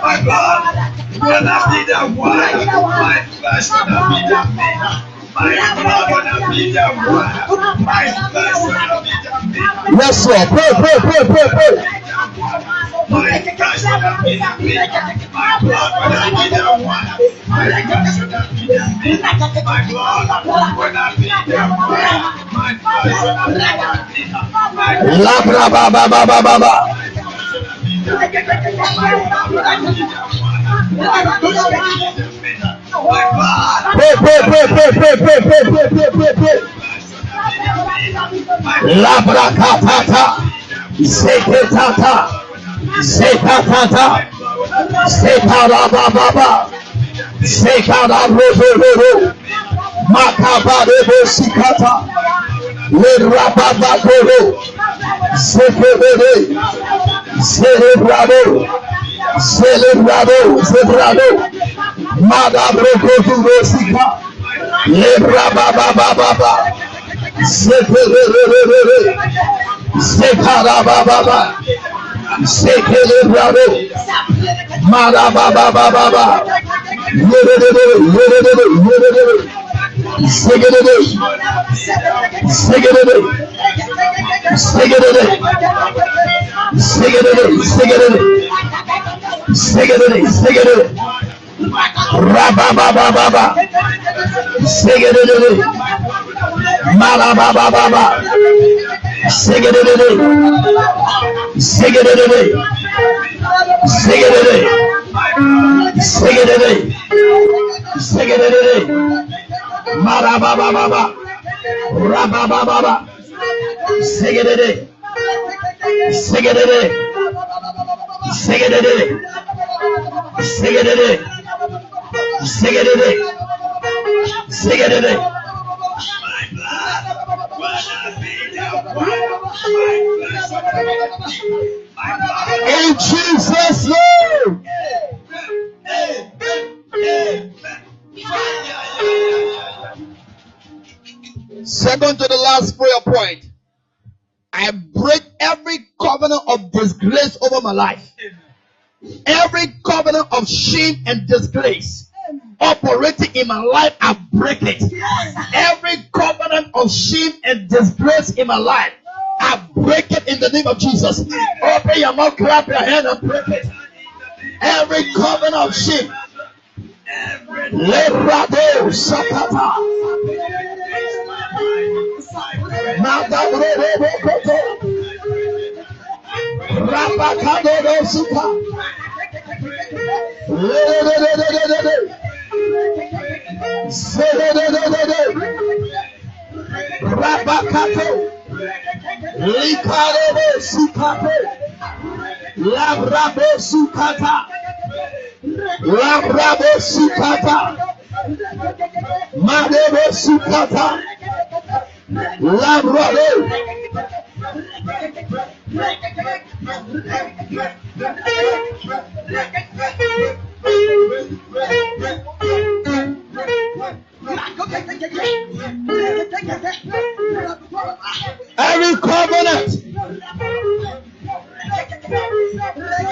My God will not be the one. My flesh will not be the meat. My blood will not be the one. My flesh will not be the meat. Yes, sir. Pray. My flesh will not be the meat. My blood will not be the one. My flesh will not be the meat. My blood will not be the one. My flesh will not be the meat. Labra baba baba baba. Pray. Labra katata. Zekatata. Zekara baba. Zekara robo. Makabare bosikata. Le rababa koro. Zekere. Celebrado, Madabro Rosika, Lebra Baba, Sekara Baba, Sekelebrado, Madababa, Segedere, Rabababa, Segedere, Marabababa, Segedere, Marabababa, Rabababa, Segedere, in Jesus' name. Second to the last prayer point. I break every covenant of disgrace over my life. Every covenant of shame and disgrace operating in my life, I break it. Every covenant of shame and disgrace in my life, I break it in the name of Jesus. Open your mouth, clap your hand and break it. Every covenant of shame. Lebrado Sakata. Rabakado Suka. Rabakato. Likaro Sukate. Labrabo Sukata. Labrabo Sukata. Madebo Sukata. Labrabo. Every covenant.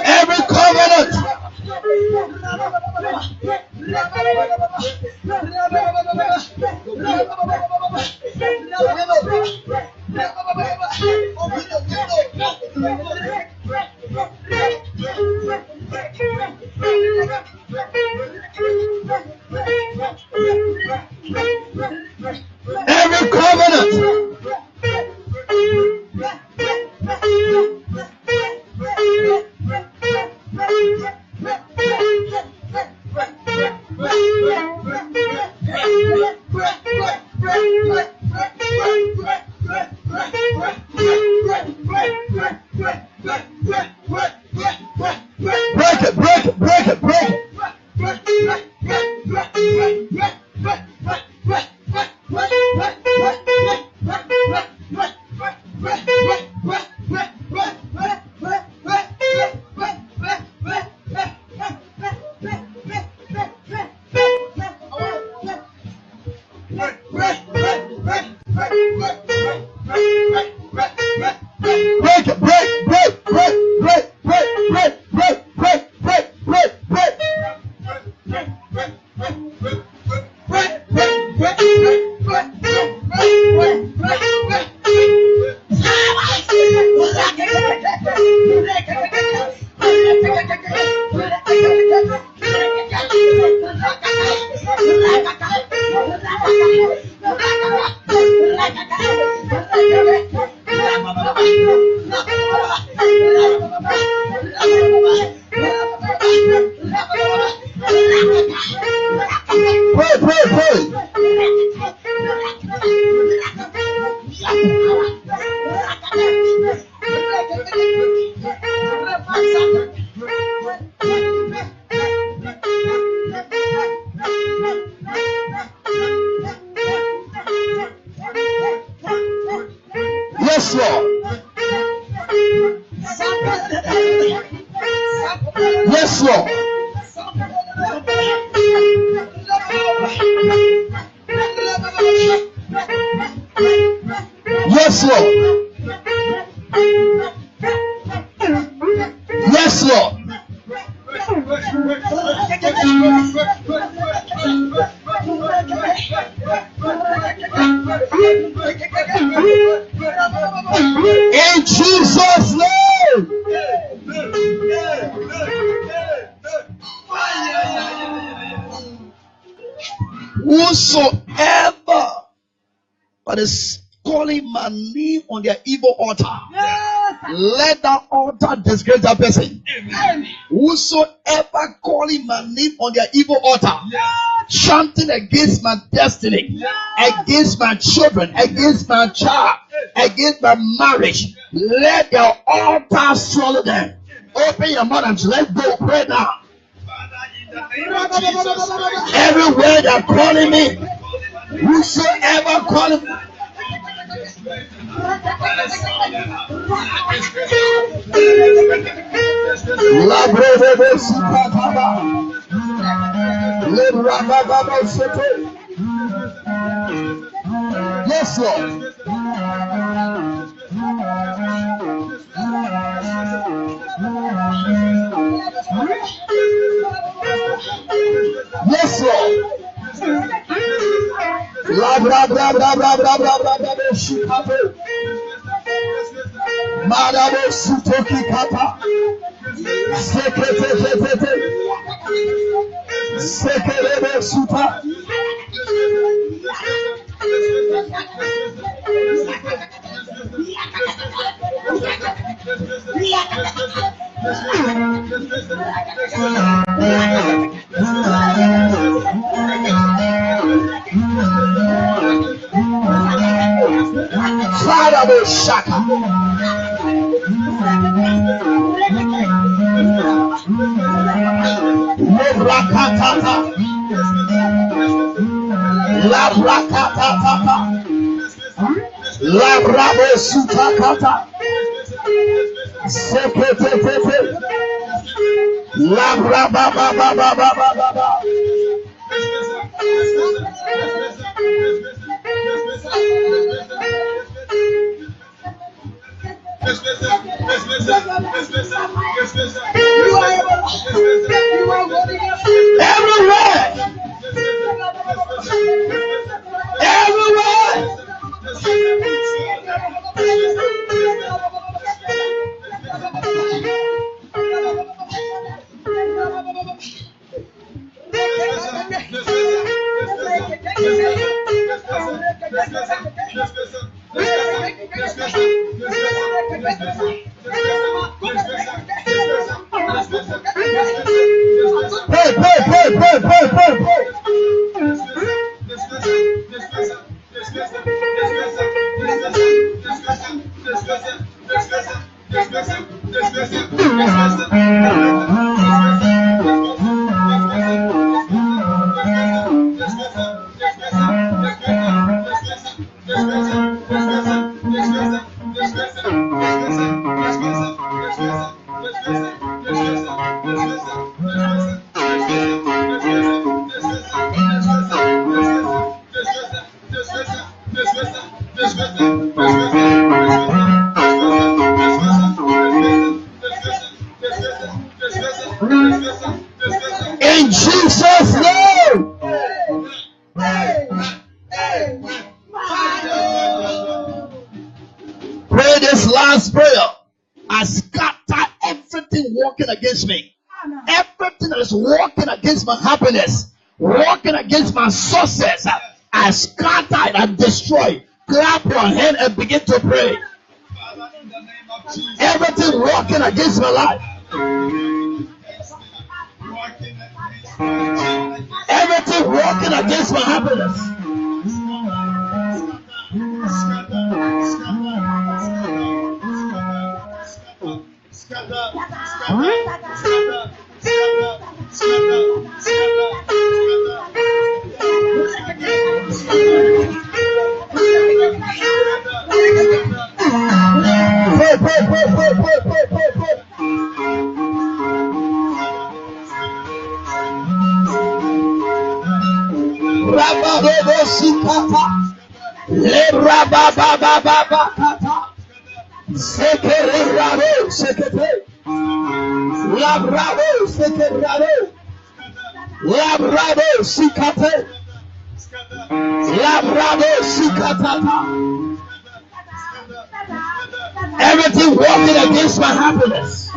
Every covenant. Every covenant. Break it. Break Pray, pray, pray. Yes, Lord. Yes, Lord. Yes, Lord. Yes, Lord. In Jesus' name. Whosoever that is calling my name on their evil altar, let that altar disgrace that person. Whosoever calling my name on their evil altar, chanting against my destiny, against my children, against my child, against my marriage, let their altar swallow them. Open your mouth and let's go pray now. Everywhere they're calling me, whosoever calling me, yes, Lord. Yes, Lord. La bra bra bra bra bra bra bra bra shikapo. Madabo sutoki kata. Sekete. Sekelebe suta. Father, shaka. Lebrakatata. Labrakatata. Labrabo sutakata. Sekete. Labrababababababa. Everywhere. In Jesus' name. Pray this last prayer. I scatter everything working against me. Everything that is working against my happiness, working against my success, I scatter it and destroy. Clap your hand and begin to pray. Everything working against my life. Everything working against my happiness. Everything working against my happiness.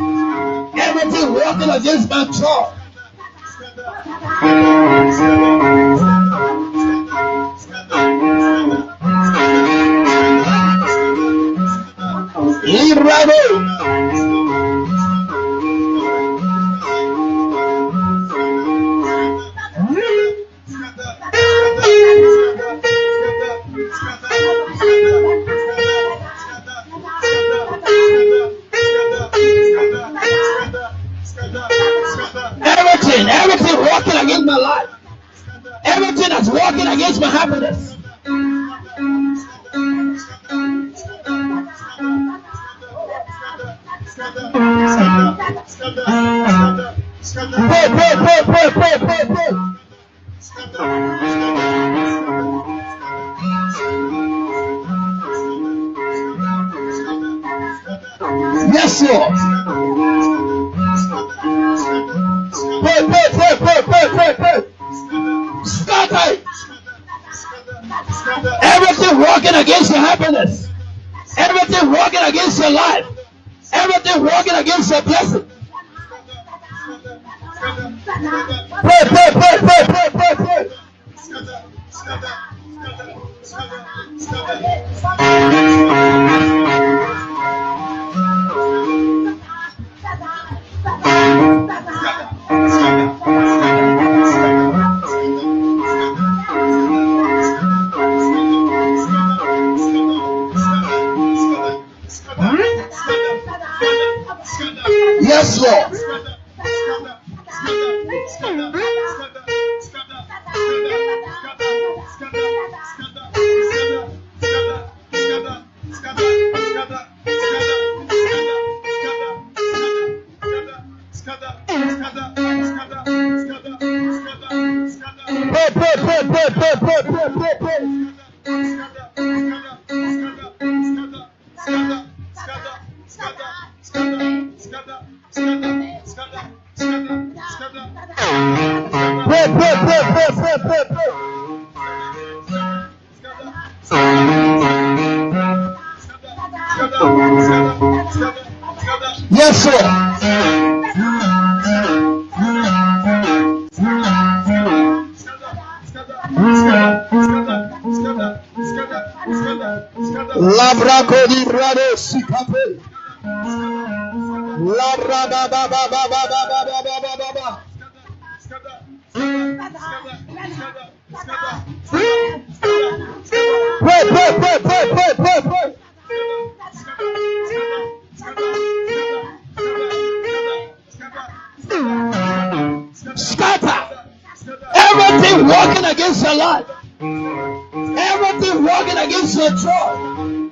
Everything working against my joy. Everything working against my life. Everything that's working against my happiness. Yes, Lord. Scatter. Everything working against your happiness. Everything working against your life. Everything working against your blessing. Pray. Yes, Lord. Yes, sir. Labraco di brado si cape. Labra ba ba ba ba ba ba ba ba ba ba ba. Pray. Scatter everything working against your life, everything working against your joy.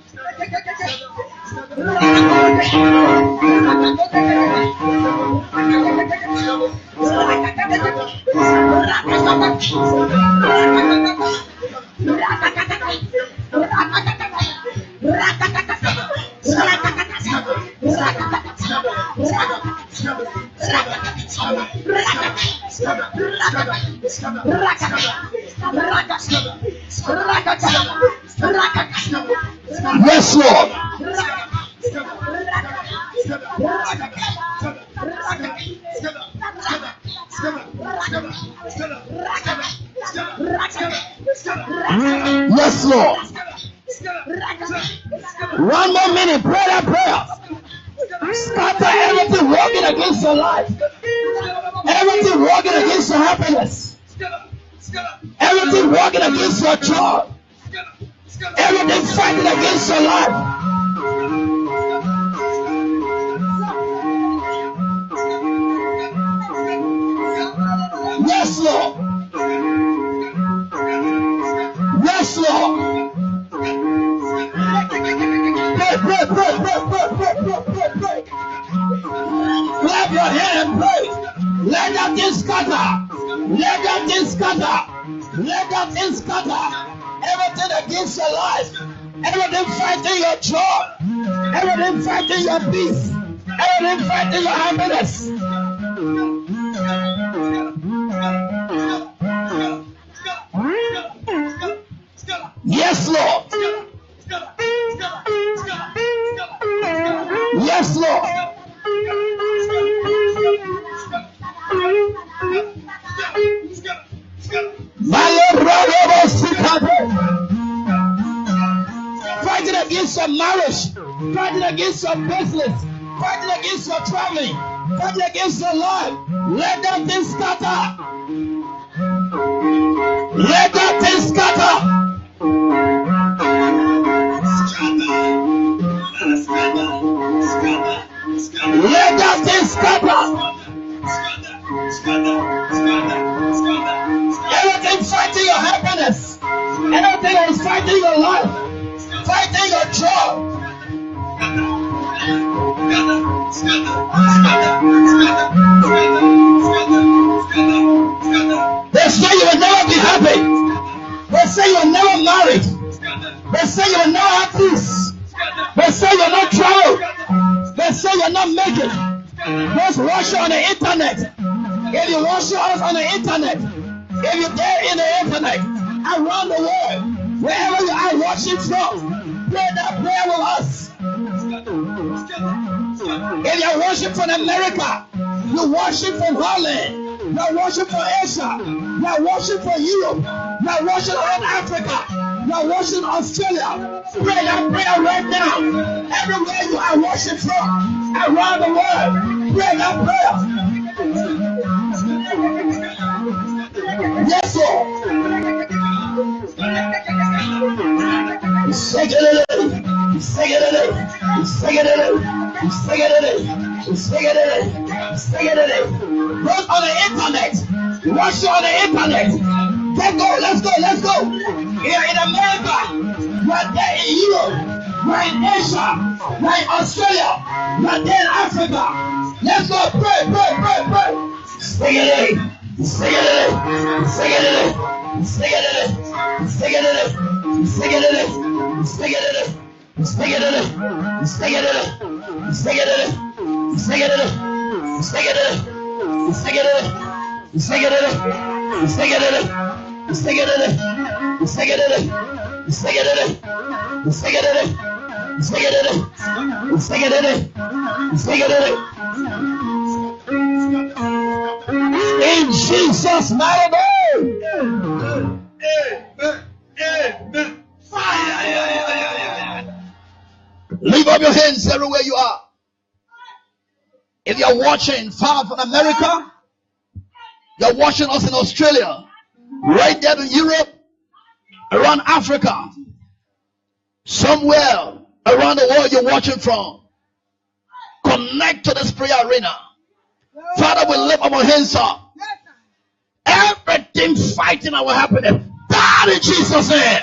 Yes, Lord. Yes, Lord. One more minute. Pray that prayer. Scatter everything working against your life. Everything working against your happiness. Everything working against your job. Everything fighting against your life. Yes, Lord. Yes, Lord. Pray, pray, pray, pray, pray, pray, pray, pray, pray. Clap your hand and pray. Let that thing scatter. Let that thing scatter. Let that thing scatter. Everything against your life. Everything fighting your joy. Everything fighting your peace. Everything fighting your happiness. Yes, Lord. Yes, Lord. Fighting against your marriage, fighting against your business, fighting against your traveling, fighting against your life. Let that thing scatter. Let that thing scatter. Let that thing scatter. Everything fighting your happiness. Everything that is fighting your life. Fighting your job. They say you will never be happy. They say you will never marry. They say you will never have peace. They say you will not travel. They say you will not make it. Just watch on the internet. If you watch us on the internet, if you're there in the internet, around the world, wherever you are watching from, pray that prayer with us. If you're watching from America, you're watching from Holland, you're watching from Asia, you're watching from Europe, you're watching around Africa, you're watching Australia, pray that prayer right now. Everywhere you are watching from, around the world, pray that prayer. Yes, Lord. Sing it. Run on the internet. Watch it on the internet. Let's go. Here in America, we're there in Europe, we're in Asia, we're in Australia, we're there in Africa. Let's go. Pray. Sing it. In Jesus' mighty name. Amen. Lift up your hands everywhere you are. If you're watching far from America, you're watching us in Australia, right there in Europe, around Africa, somewhere around the world you're watching from, connect to this prayer arena. Father, we lift our hands up. Everything fighting our happiness, die in Jesus' name.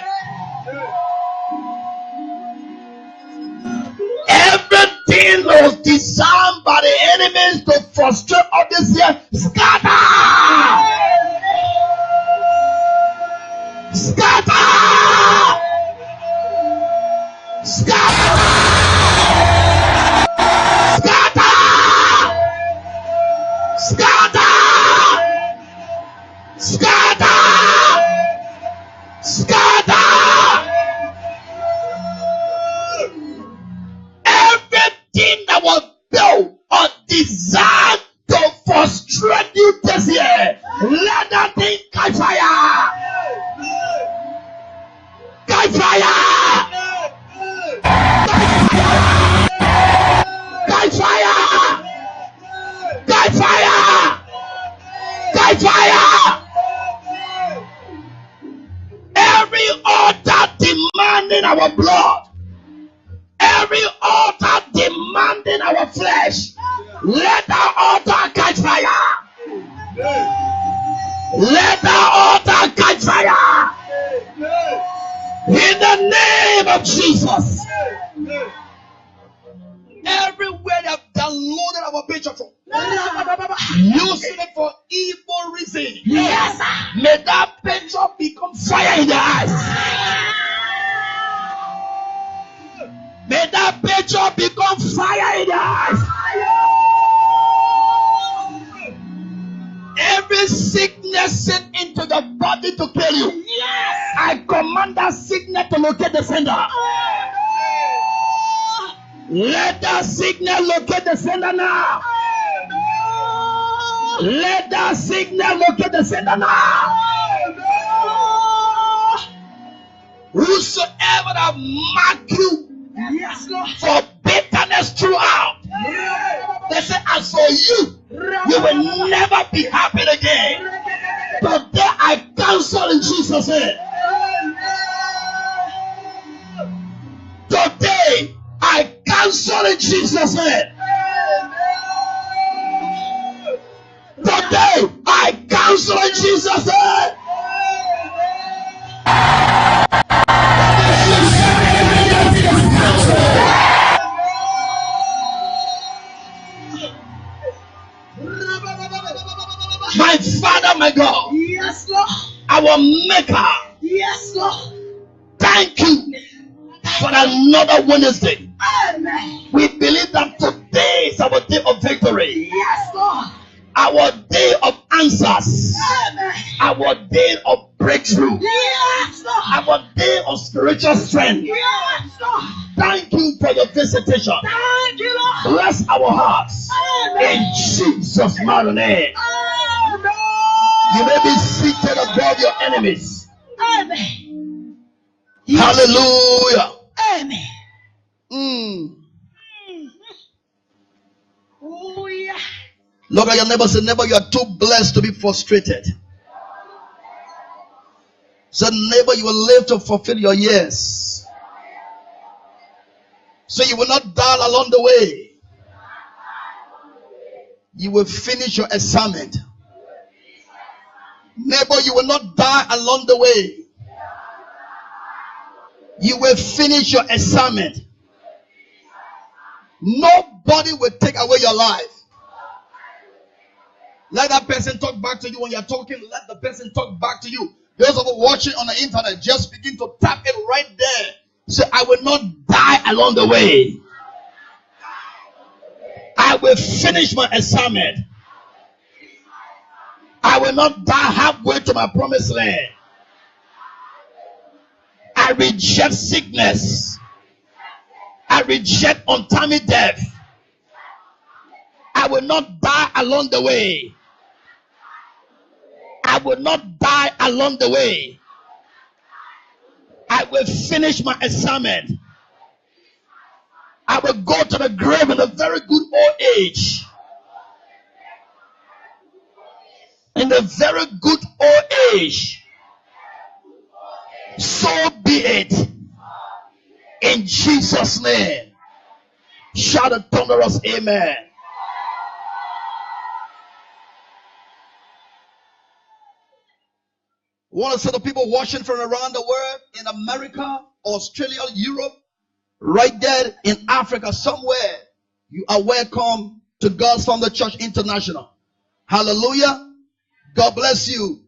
Everything that was designed by the enemies to frustrate all this year, scatter! Scatter! Scatter! Scatter! Scatter! Scatter! Scatter! Everything that was built or designed to frustrate you this year, let that thing catch fire! Catch fire! Catch fire! demanding our blood, every altar demanding our flesh, let that altar catch fire. Let that altar catch fire. In the name of Jesus. Everywhere they have downloaded our picture from, using it for evil reason. Yes. May that picture become fire in their eyes. May that picture become fire in their eyes. Every sickness sent into the body to kill you. Yes. I command that sickness to locate the sender. Let that sickness locate the sender now. Let that sickness locate the sender now. Whosoever that mark you, yes, Lord, for bitterness throughout, they say, as for you, you will never be happy again. Today I cancel in Jesus' name. Today I cancel in Jesus' name. Today I cancel in Jesus' name. My Father, my God. Yes, Lord. Our Maker. Yes, Lord. Thank you for another Wednesday. Amen. We believe that today is our day of victory. Yes, Lord. Our day of answers. Amen. Our day of breakthrough. Yes, Lord. Our day of spiritual strength. Yes, Lord. Thank you for your visitation. Thank you, Lord. Bless our hearts. Amen. In Jesus' mighty name. Amen. You may be seated above your enemies. Amen. Yes. Hallelujah. Amen. Oh, yeah. Look at your neighbor. Say, neighbor, you are too blessed to be frustrated. Say, neighbor, you will live to fulfill your years. So you will not die along the way. You will finish your assignment. Neighbor, you will not die along the way. You will finish your assignment. Nobody will take away your life. Let that person talk back to you when you're talking. Let the person talk back to you. Those of you watching on the internet, just begin to tap it right there. Say, I will not die along the way. I will finish my assignment. I will not die halfway to my promised land. I reject sickness. I reject untimely death. I will not die along the way. I will not die along the way. I will finish my assignment. I will go to the grave in a very good old age. In a very good old age. So be it. In Jesus' name. Shout a thunderous amen. I want to say to people watching from around the world, in America, Australia, Europe, right there in Africa, somewhere, you are welcome to God's Family Church International. Hallelujah. God bless you.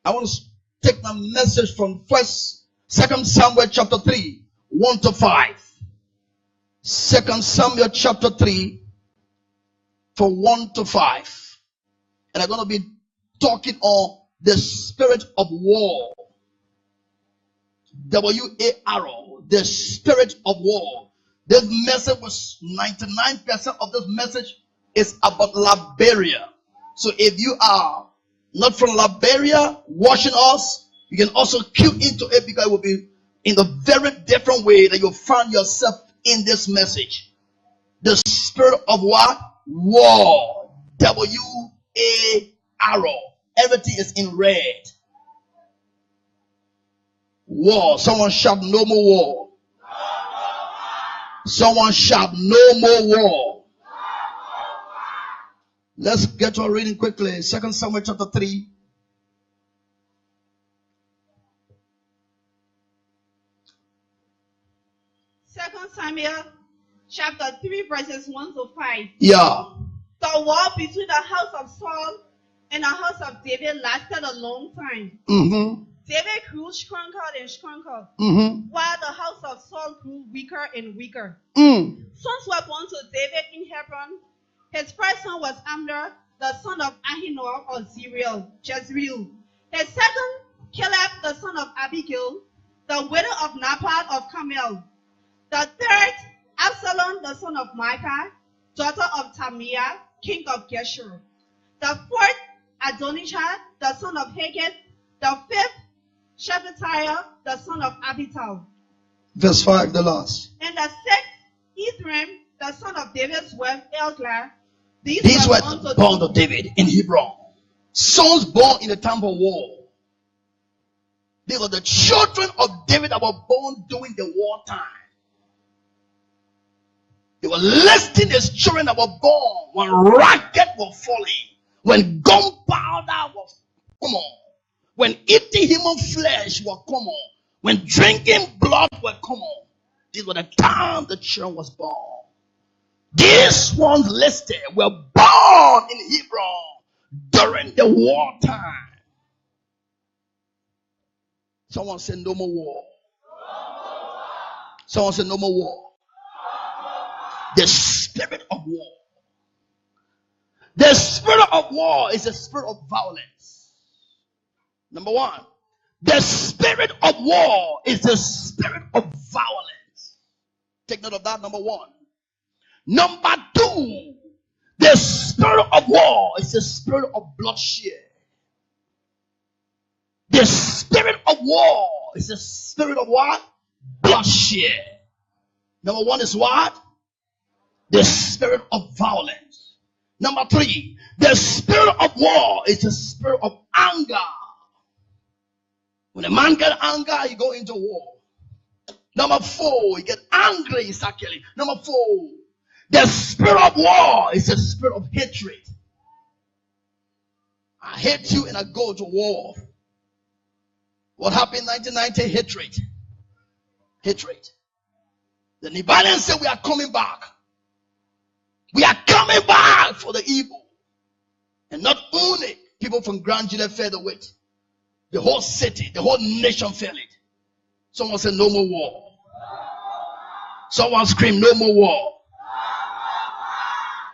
I want to take my message from 2 Samuel chapter 3, 1 to 5. 2 Samuel chapter 3, from 1 to 5. And I'm going to be talking on the spirit of war. W-A-R-O. The spirit of war. This message was 99% of this message is about Liberia. So if you are not from Liberia watching us, you can also cue into it, because it will be in a very different way that you'll find yourself in this message. The spirit of what? War. W-A-R-O. Everything is in red. War. Someone shout, no more war. Someone shout, no more war. Let's get to our reading quickly. 2 Samuel chapter 3. Samuel chapter 3 verses 1 to 5. Yeah. The war between the house of Saul and the house of David lasted a long time. Mm-hmm. David grew stronger and stronger, while the house of Saul grew weaker and weaker. Sons were born to David in Hebron. His first son was Amnon, the son of Ahinoam of Jezreel. His second, Caleb, the son of Abigail, the widow of Naboth of Carmel. The third, Absalom, the son of Micah, daughter of Tamiah, king of Geshur. The fourth, Adonijah, the son of Haggith. The fifth, Shephatiah, the son of Abital. Verse 5, the last. And the sixth, Ephraim, the son of David's wife, Elglah. These were born to David in Hebron. Sons born in the time of war. They were the children of David that were born during the wartime. They were listing his children that were born when rockets were falling, when gunpowder was common, when eating human flesh was common, when drinking blood were common. These were the time the children was born. These ones listed were born in Hebron during the wartime. Someone said no more war. Someone said no more war. The spirit of war. The spirit of war is a spirit of violence. Number one, the spirit of war is the spirit of violence. Take note of that, number one. Number two, the spirit of war is the spirit of bloodshed. The spirit of war is the spirit of what? Bloodshed. Number one is what? The spirit of violence. Number three, the spirit of war is the spirit of anger. When a man gets anger, he go into war. Number four, he get angry, he start killing. Number four, the spirit of war is the spirit of hatred. I hate you and I go to war. What happened in 1990? Hatred. Hatred. The Nibalians said we are coming back. We are coming back for the evil. And not only people from Grand Juliet fell away. The whole city, the whole nation fell it. Someone said no more war. Someone screamed no more war.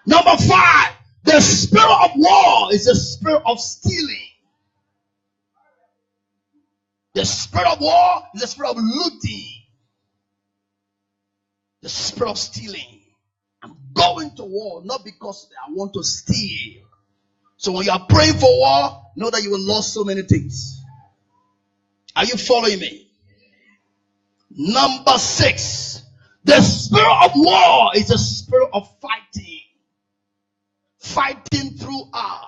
Number five, the spirit of war is the spirit of stealing. The spirit of war is the spirit of looting. The spirit of stealing. I'm going to war not because I want to steal. So when you are praying for war, know that you will lose so many things. Are you following me? Number six, the spirit of war is the spirit of fighting. Fighting throughout.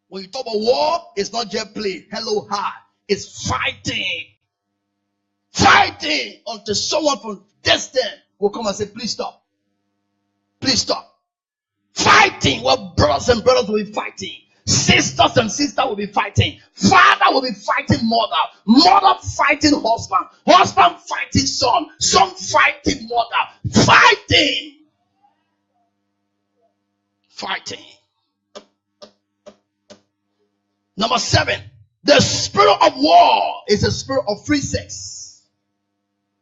When you talk about war, it's not just play. Hello, hi. It's fighting. Fighting until someone from distant will come and say, please stop. Please stop. Fighting where brothers and brothers will be fighting. Sisters and sisters will be fighting. Father will be fighting mother. Mother fighting husband. Husband fighting son. Son fighting mother. Fighting. Fighting. Number seven. The spirit of war is a spirit of free sex.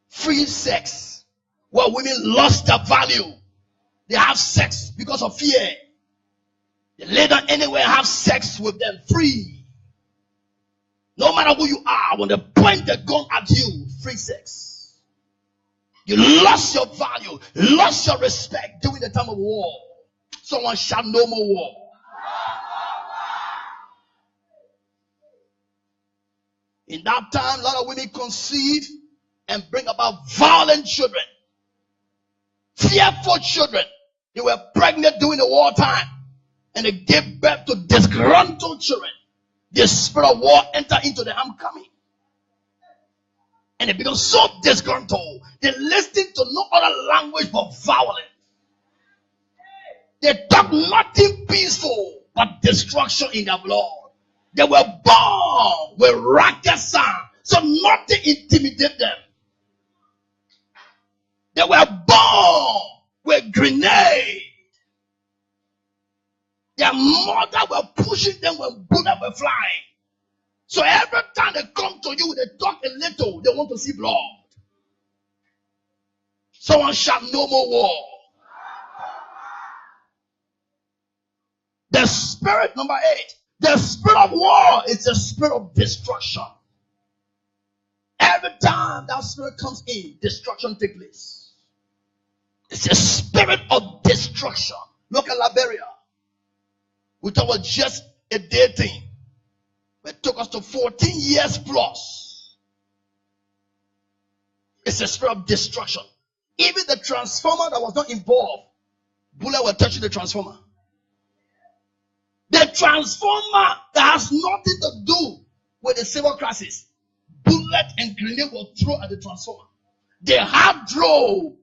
Free sex. Where women lost their value. They have sex because of fear. They lay down anywhere and have sex with them free. No matter who you are, when they point the gun at you, free sex. You lost your value, lost your respect during the time of war. Someone shout no more war. In that time, a lot of women conceive and bring about violent children. Fearful children. They were pregnant during the wartime. And they gave birth to disgruntled children. The spirit of war entered into them. I'm coming. And they become so disgruntled. They listen to no other language but violence. They talk nothing peaceful but destruction in their blood. They were born with racket sound, so nothing intimidated them. They were born with grenade. Their mother were pushing them when bullets were flying. So every time they come to you, they talk a little, they want to see blood. Someone shout, no more war. The spirit, number 8, the spirit of war is the spirit of destruction. Every time that spirit comes in, destruction takes place. It's a spirit of destruction. Look at Liberia. We thought it was just a day thing. It took us to 14 years plus. It's a spirit of destruction. Even the transformer that was not involved, bullets were touching the transformer. The transformer that has nothing to do with the civil crisis, bullet and grenade were thrown at the transformer. The hard drove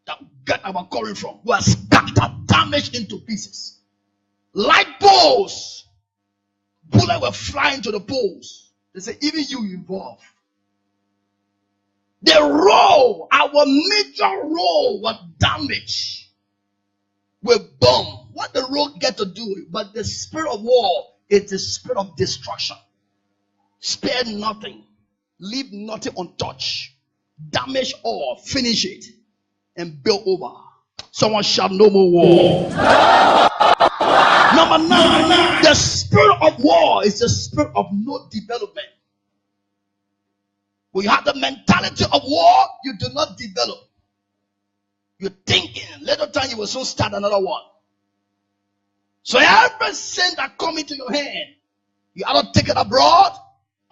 that got our current from was scattered, damaged into pieces. Light poles, bullets were flying to the poles. They say, even you involved. The road, our major road was damaged with bomb. What the road get to do? But the spirit of war is the spirit of destruction. Spare nothing. Leave nothing untouched. Damage all. Finish it. And build over. Someone shout, no more war. Number 9. The spirit of war is the spirit of no development. When you have the mentality of war, you do not develop. You're thinking, later time you will soon start another one. So every sin that comes into your hand, you either take it abroad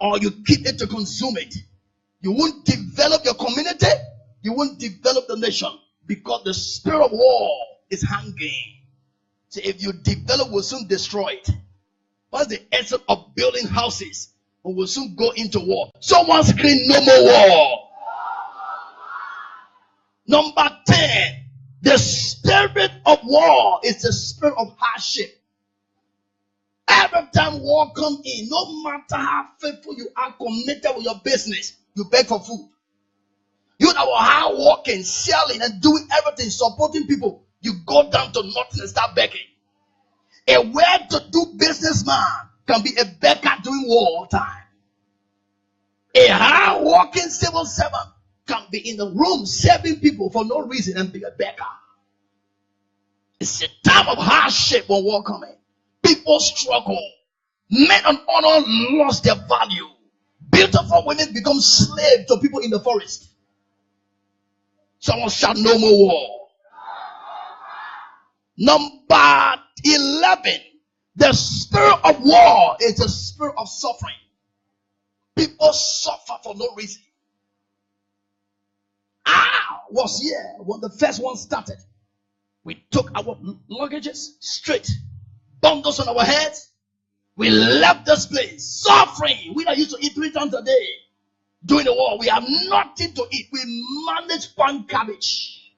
or you keep it to consume it. You won't develop your community, you won't develop the nation, because the spirit of war is hanging. So if you develop, we'll soon destroy it. What's the essence of building houses? We will soon go into war. Someone scream, no more war. Number 10, the spirit of war is the spirit of hardship. Every time war comes in, no matter how faithful you are, committed with your business, you beg for food. You that were hard working, selling, and doing everything, supporting people, you go down to nothing and start begging. A well-to-do businessman can be a beggar during war time. A hard-working civil servant can be in the room serving people for no reason and be a beggar. It's a time of hardship when war coming. People struggle. Men of honor lost their value. Beautiful women become slaves to people in the forest. Someone shout, no more war. Number 11. The spirit of war is the spirit of suffering. People suffer for no reason. I was here when the first one started. We took our luggages straight, bundles on our heads. We left this place suffering. We that used to eat 3 times a day during the war. We have nothing to eat. We manage palm cabbage.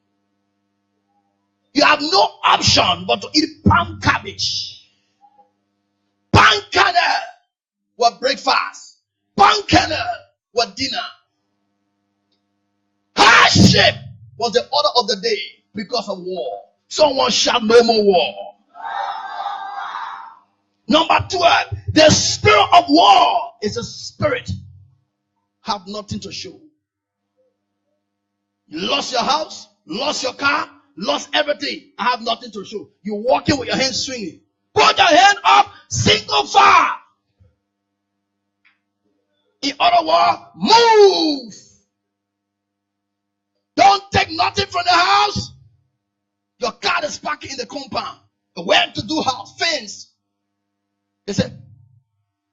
You have no option but to eat palm cabbage. Palm kernel was breakfast. Palm kernel was dinner. Hardship was the order of the day because of war. Someone shout, no more war. Number 12, the spirit of war is a spirit. Have nothing to show. You lost your house, lost your car, lost everything. I have nothing to show. You're walking with your hands swinging. Put your hand up, single fire. In other words, move. Don't take nothing from the house. Your car is parked in the compound. Where to do house? Fence. They said,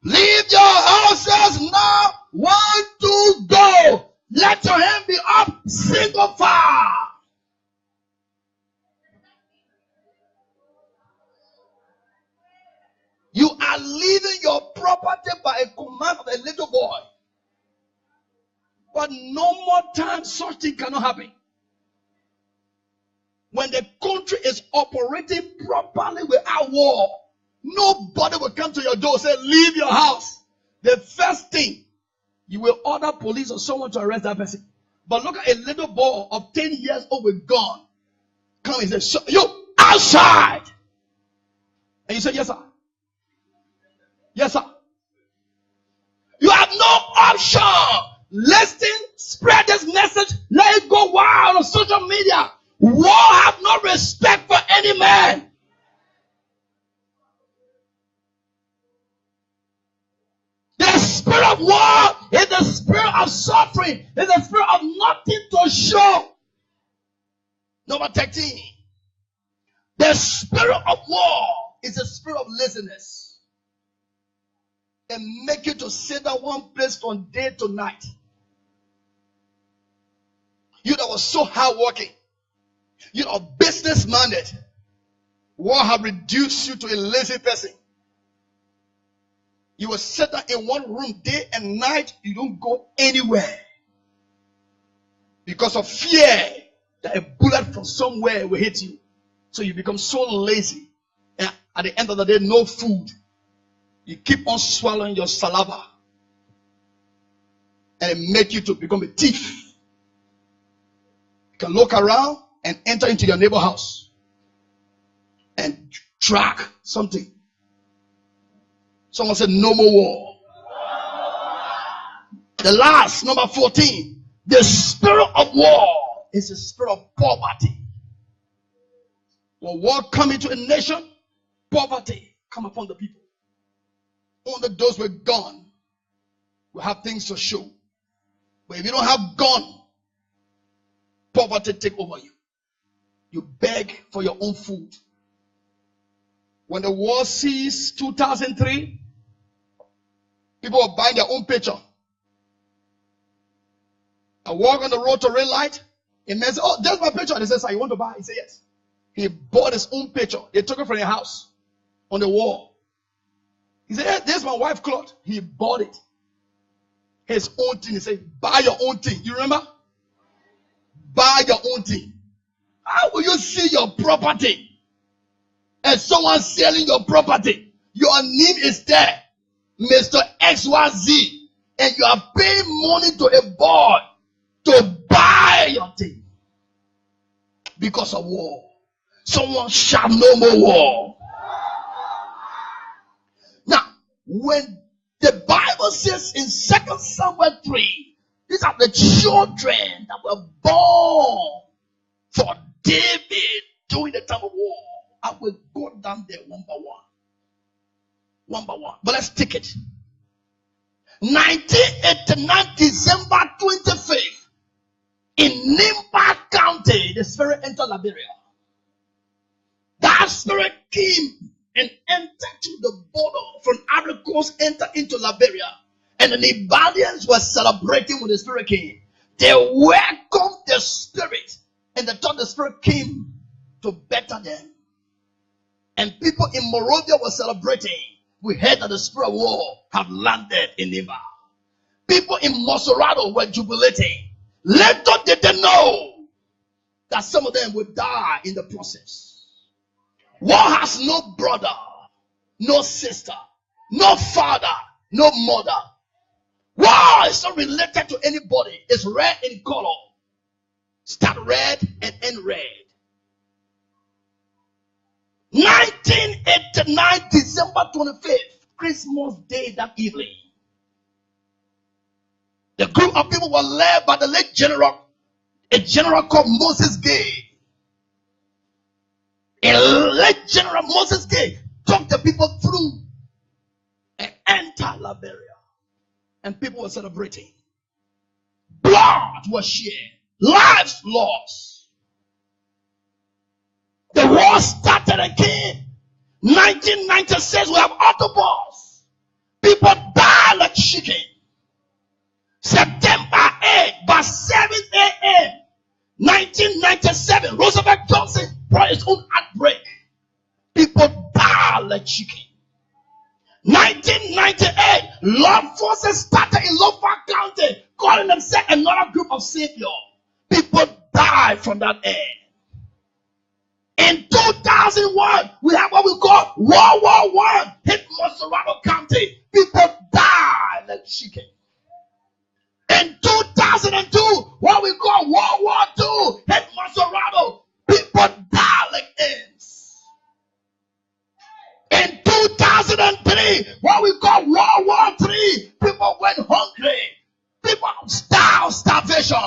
leave your houses now. 1, 2, go. Let your hand be up. Single fire. You are leaving your property by a command of a little boy. But no more time such thing cannot happen. When the country is operating properly without war, nobody will come to your door and say, leave your house. The first thing, you will order police or someone to arrest that person. But look at a little boy of 10 years old with gun. Come and say, you outside. And you say, yes, sir. Yes, sir. You have no option. Listen, spread this message. Let it go wild on social media. War have no respect for any man. The spirit of war is the spirit of suffering. It's the spirit of nothing to show. Number 13. The spirit of war is the spirit of laziness. And make you to sit down one place from day to night. You that was so hardworking. You know, business-minded. War have reduced you to a lazy person. You will sit down in one room day and night. You don't go anywhere. Because of fear that a bullet from somewhere will hit you. So you become so lazy. And at the end of the day, no food. You keep on swallowing your saliva. And it makes you to become a thief. You can look around and enter into your neighbor's house. And track something. Someone said, no more war. The last, number 14. The spirit of war is the spirit of poverty. When war comes into a nation, poverty come upon the people. Only those with gun will have things to show. But if you don't have gun, poverty take over you. You beg for your own food. When the war ceased 2003, people were buying their own picture. I walk on the road to red light. A man said, oh, that's my picture. They said, sir, you want to buy? He said, yes. He bought his own picture. They took it from the house on the wall. He said, hey, this is my wife's cloth. He bought it. His own thing. He said, buy your own thing. You remember? Buy your own thing. How will you see your property and someone selling your property? Your name is there, Mr. XYZ, and you are paying money to a boy to buy your thing because of war. Someone shall no more war. Now, when the Bible says in 2 Samuel 3, these are the children that were born for David during the time of war. I will go down there one by one. One by one. But let's take it. 1989, December 25th, in Nimba County, the spirit entered Liberia. That spirit came and entered to the border from Ivory Coast, entered into Liberia. And the Liberians were celebrating when the spirit came. They welcomed the spirit. And they thought the spirit came to better them. And people in Monrovia were celebrating. We heard that the spirit of war had landed in Nimba. People in Mosorado were jubilating. Little did they know that some of them would die in the process. War has no brother, no sister, no father, no mother. War is not related to anybody. It's red in color. Start red and end red. 1989, December 25th, Christmas Day that evening. The group of people were led by the late general, a general called Moses Gay. A late general Moses Gay took the people through and entered Liberia. And people were celebrating. Blood was shed. Lives lost. The war started again. 1996, we have autobus. People die like chicken. September 8, by 7 a.m., 1997, Roosevelt Johnson brought his own outbreak. People die like chicken. 1998, law forces started in Lafayette County, calling themselves another group of savior. People died from that end. In 2001, we have what we call World War I hit Monrovian County. People died like chicken. In 2002, what we call World War II hit Monrovian. People died like ants. In 2003, what we call World War III, people went hungry. People died of starvation.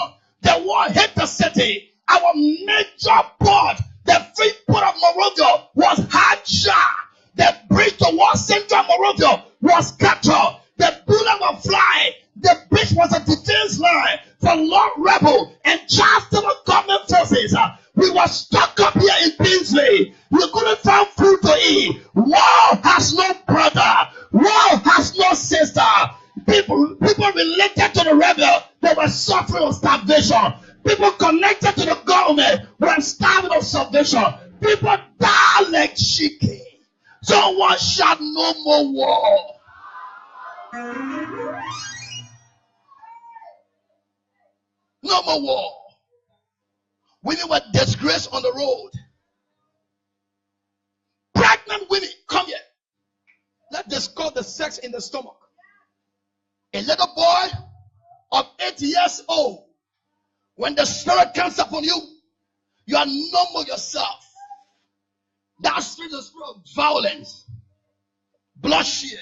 The war hit the city. Our major port, the free port of Monrovia, was hijacked. The bridge towards central Monrovia was captured. The bullets were flying. The bridge was a defense line for Lord Rebel and Charleston government forces. We were stuck up here in Beasley. We couldn't find food to eat. War has no brother. War has no sister. People related to the rebel, they were suffering of starvation. People connected to the government were starving of starvation. People died like chicken. Someone shout, no more war. No more war. Women were disgraced on the road. Pregnant women, come here. Let's discuss the sex in the stomach. A little boy of 8 years old, when the spirit comes upon you, you are no more yourself. That spirit is spirit of violence, bloodshed.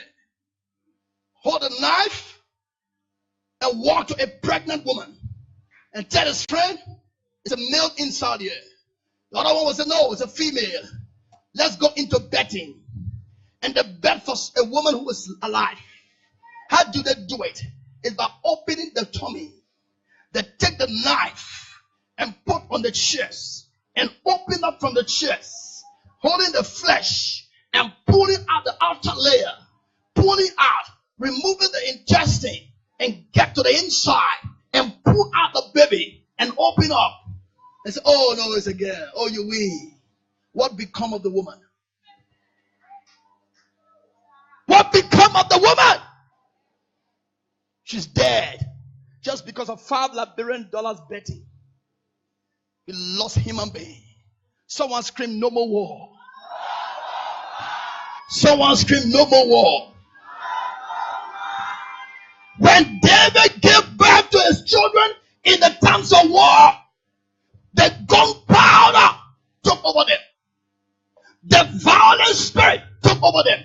Hold a knife and walk to a pregnant woman and tell his friend, it's a male inside here. The other one will say, no, it's a female. Let's go into betting. And the bet for a woman who is alive. How do they do it? It's by opening the tummy. They take the knife and put on the chest and open up from the chest, holding the flesh and pulling out the outer layer, pulling out, removing the intestine and get to the inside and pull out the baby and open up and say, oh no, it's a girl. Oh, you win. What become of the woman? What become of the woman? She's dead. Just because of $5 Liberian betting. We lost human being. Someone scream, no more war. Someone scream, no more war. When David gave birth to his children in the times of war, the gunpowder took over them. The violent spirit took over them.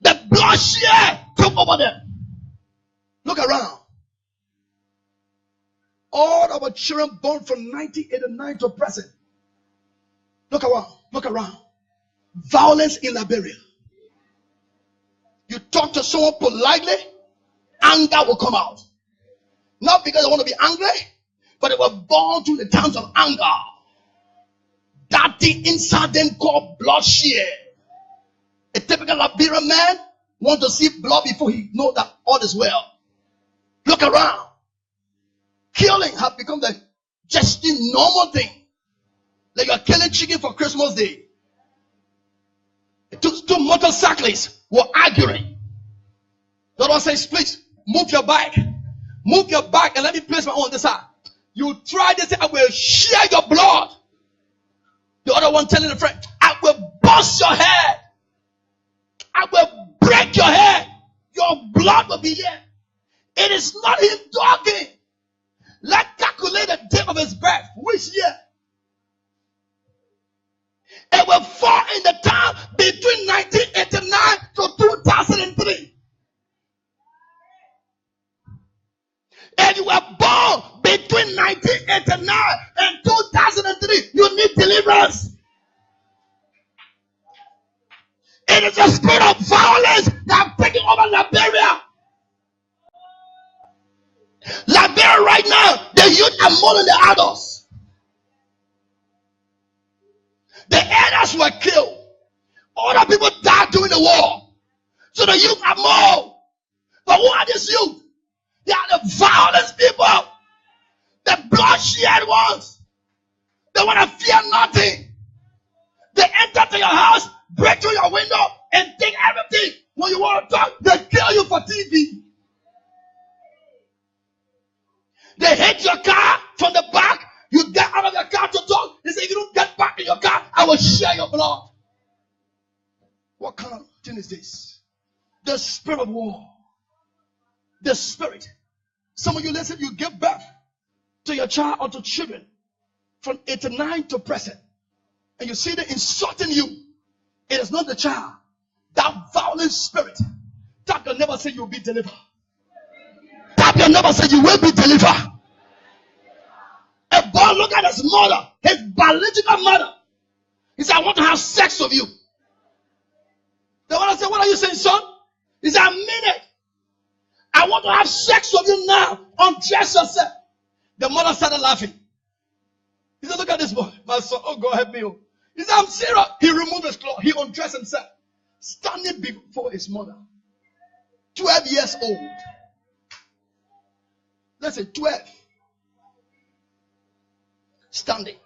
The bloodshed took over them. Look around. All our children born from 1989 to present. Look around. Look around. Violence in Liberia. You talk to someone politely, anger will come out. Not because they want to be angry, but they were born through the times of anger. That thing inside them called bloodshed. A typical Liberian man wants to see blood before he knows that all is well. Look around. Killing has become the just the normal thing. Like you're killing chicken for Christmas Day. Two motorcyclists were arguing. The other one says, please, move your bike. Move your bike and let me place my own on this side. You try this, I will share your blood. The other one telling the friend, I will bust your head. I will break your head. Your blood will be here. It is not him talking. Let's calculate the date of his birth. Which year? It will fall in the time between 1989 to 2003. If you were born between 1989 and 2003, you need deliverance. It is a spirit of violence that is taking over Liberia. Liberia right now, the youth are more than the adults. The elders were killed. Other people died during the war. So the youth are more. But who are these youth? They are the violence people. The bloodshed ones. They want to fear nothing. They enter to your house, break through your window, and take everything. When you want to talk, they kill you for TV. They hit your car from the back. You get out of your car to talk. They say, if you don't get back in your car, I will share your blood. What kind of thing is this? The spirit of war. The spirit. Some of you listen, you give birth to your child or to children from 89 to present. And you see them insulting you. It is not the child. That violent spirit. Tap your neighbor, say you will be delivered. Tap your neighbor, say you will be delivered. A boy look at his mother, his biological mother. He said, I want to have sex with you. The mother said, what are you saying, son? He said, I mean it. I want to have sex with you now. Undress yourself. The mother started laughing. He said, look at this boy. My son, oh God, help me. He said, I'm serious. He removed his clothes. He undressed himself. Standing before his mother. 12 years old. Let's say 12. Standing.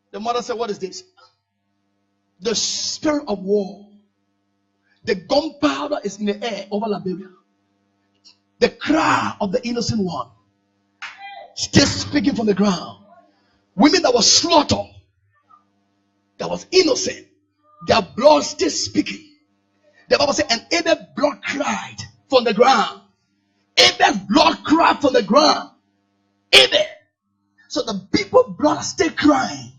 The mother said, what is this? The spirit of war. The gunpowder is in the air over Liberia. The cry of the innocent one still speaking from the ground. Women that were slaughtered, that was innocent, their blood still speaking. The Bible said, and Abel's blood cried from the ground. Abel's blood cried from the ground. Abel. So the people's blood still crying.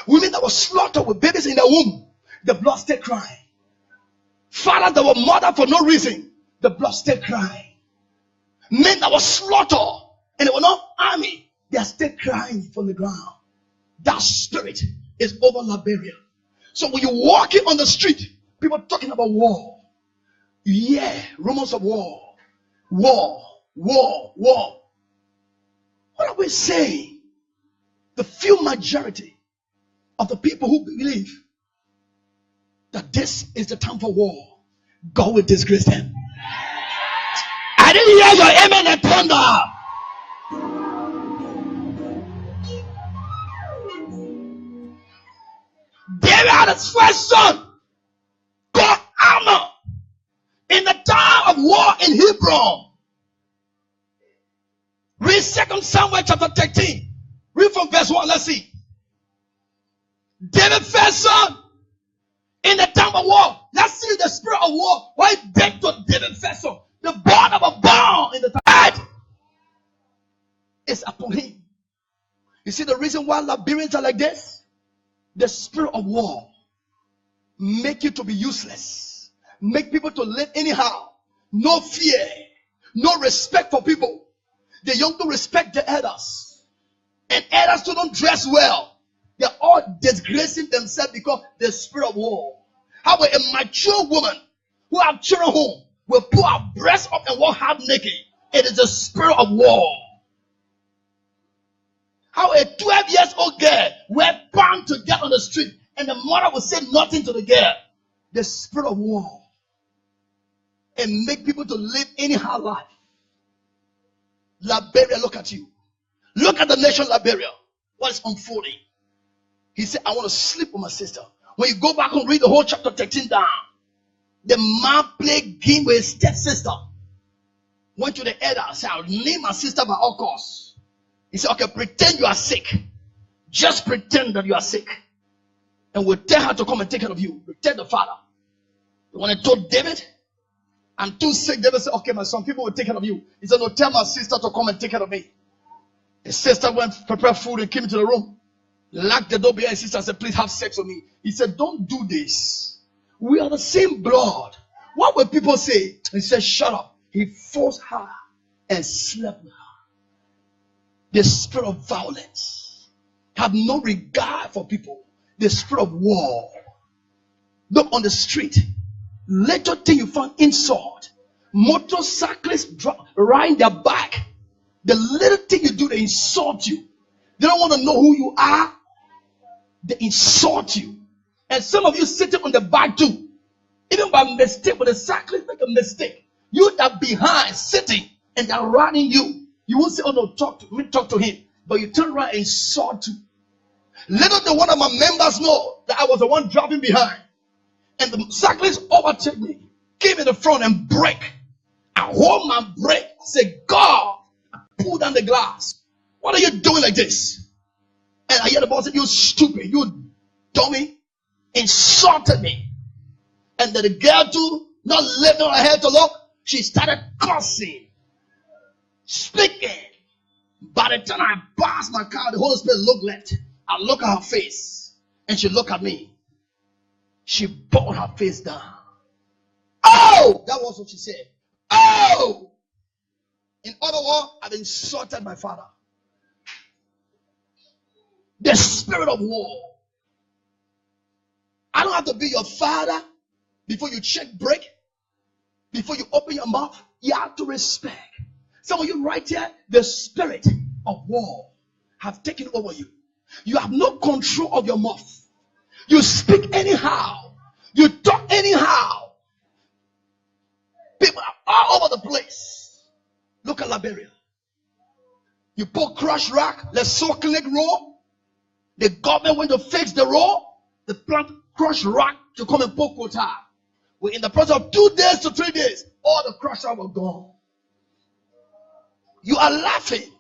Women that were slaughtered with babies in their womb, the blood still crying. Fathers that were murdered for no reason, the blood still crying. Men that were slaughtered and they were not army, they are still crying from the ground. That spirit is over Liberia. So when you're walking on the street, people talking about war. Yeah, rumors of war. War, war, war. What are we saying? The few majority of the people who believe that this is the time for war, God will disgrace them. I didn't hear your amen and thunder. David had his first son called Amnon in the time of war in Hebron. Read 2 Samuel chapter 13. Read from verse 1. Let's see. David's first son in the time of war. Let's see the spirit of war. Why beg to David's first son? The born of a born in the time is upon him. You see the reason why Liberians are like this? The spirit of war make you to be useless, make people to live anyhow, no fear, no respect for people. The young don't respect the elders, and elders too don't dress well. They're all disgracing themselves because the spirit of war. How a mature woman who have children home will put her breast up and walk half naked. It is the spirit of war. How a 12 years old girl were bound to get on the street and the mother will say nothing to the girl. The spirit of war. And make people to live anyhow life. Liberia, look at you. Look at the nation Liberia. What is unfolding? He said, I want to sleep with my sister. When you go back and read the whole chapter 13 down, the man played game with his stepsister. Went to the elder and said, I'll name my sister by all costs. He said, okay, pretend you are sick. Just pretend that you are sick. And we'll tell her to come and take care of you. We'll tell the father. When I told David, I'm too sick, David said, okay, my son, people will take care of you. He said, no, tell my sister to come and take care of me. His sister went, prepared food and came into the room. Locked the door behind his sister and said, please have sex with me. He said, don't do this. We are the same blood. What will people say? He said, shut up. He forced her and slept with her. The spirit of violence. Have no regard for people. The spirit of war. Look on the street. Later thing you find insult. Motorcyclists riding their bike. The little thing you do, they insult you. They don't want to know who you are. They insult you. And some of you sitting on the bike too. Even by mistake, when the cyclist make a mistake, you that behind sitting and they're riding you. You won't say, oh no, talk to him. But you turn around and insult him. Little did one of my members know that I was the one driving behind. And the cyclist overtake me, came in the front and break. I hold my brake. I said, God, I pull down the glass. What are you doing like this? And I hear the boss say, you stupid, you dummy, insulted me. And then the girl too, not lifting her head to look, she started cursing, speaking. By the time I passed my car, the Holy Spirit looked left. I look at her face, and she looked at me. She bowed her face down. Oh! That was what she said. Oh! In other words, I've insulted my father. The spirit of war. I don't have to be your father before you check break, before you open your mouth. You have to respect. Some of you right here, the spirit of war have taken over you. You have no control of your mouth. You speak anyhow. You talk anyhow. People are all over the place. Look at Liberia. You put crush rock, let's so clinic road. The government went to fix the road. They plant crush rock to come and put quota. We're in the process of 2 days to 3 days. All the crush rock were gone. You are laughing.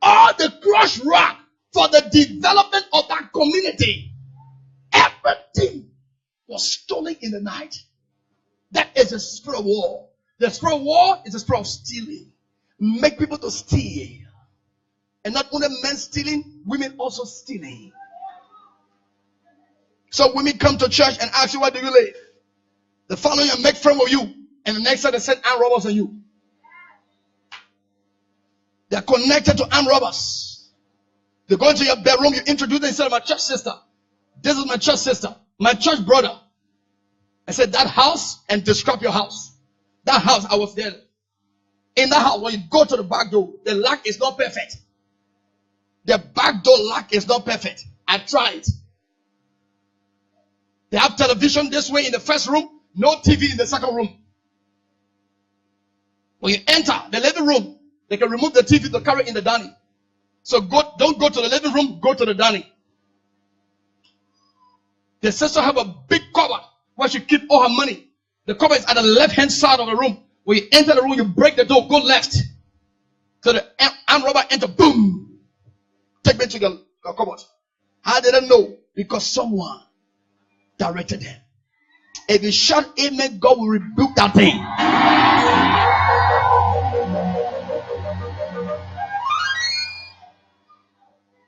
All the crush rock for the development of that community. Everything was stolen in the night. That is a spirit of war. The spirit of war is a spirit of stealing. Make people to steal. And not only men stealing, women also stealing. So women come to church and ask you, where do you live? They follow you and make friends with you. And the next time they send armed robbers on you. They are connected to armed robbers. They go into your bedroom, you introduce them and say, my church sister. This is my church sister. My church brother. I said, that house, and describe your house. That house, I was there. In that house, when you go to the back door, the lock is not perfect. The back door lock is not perfect. I tried. They have television this way in the first room, no TV in the second room. When you enter the living room, they can remove the TV to carry in the dining. So don't go to the living room, go to the dining. The sister have a big cupboard where she keep all her money. The cupboard is at the left-hand side of the room. When you enter the room, you break the door, go left. So the armed robber enter, boom. Take me to the cupboard. How did I know? Because someone directed them. If you shout amen, God will rebuke that thing.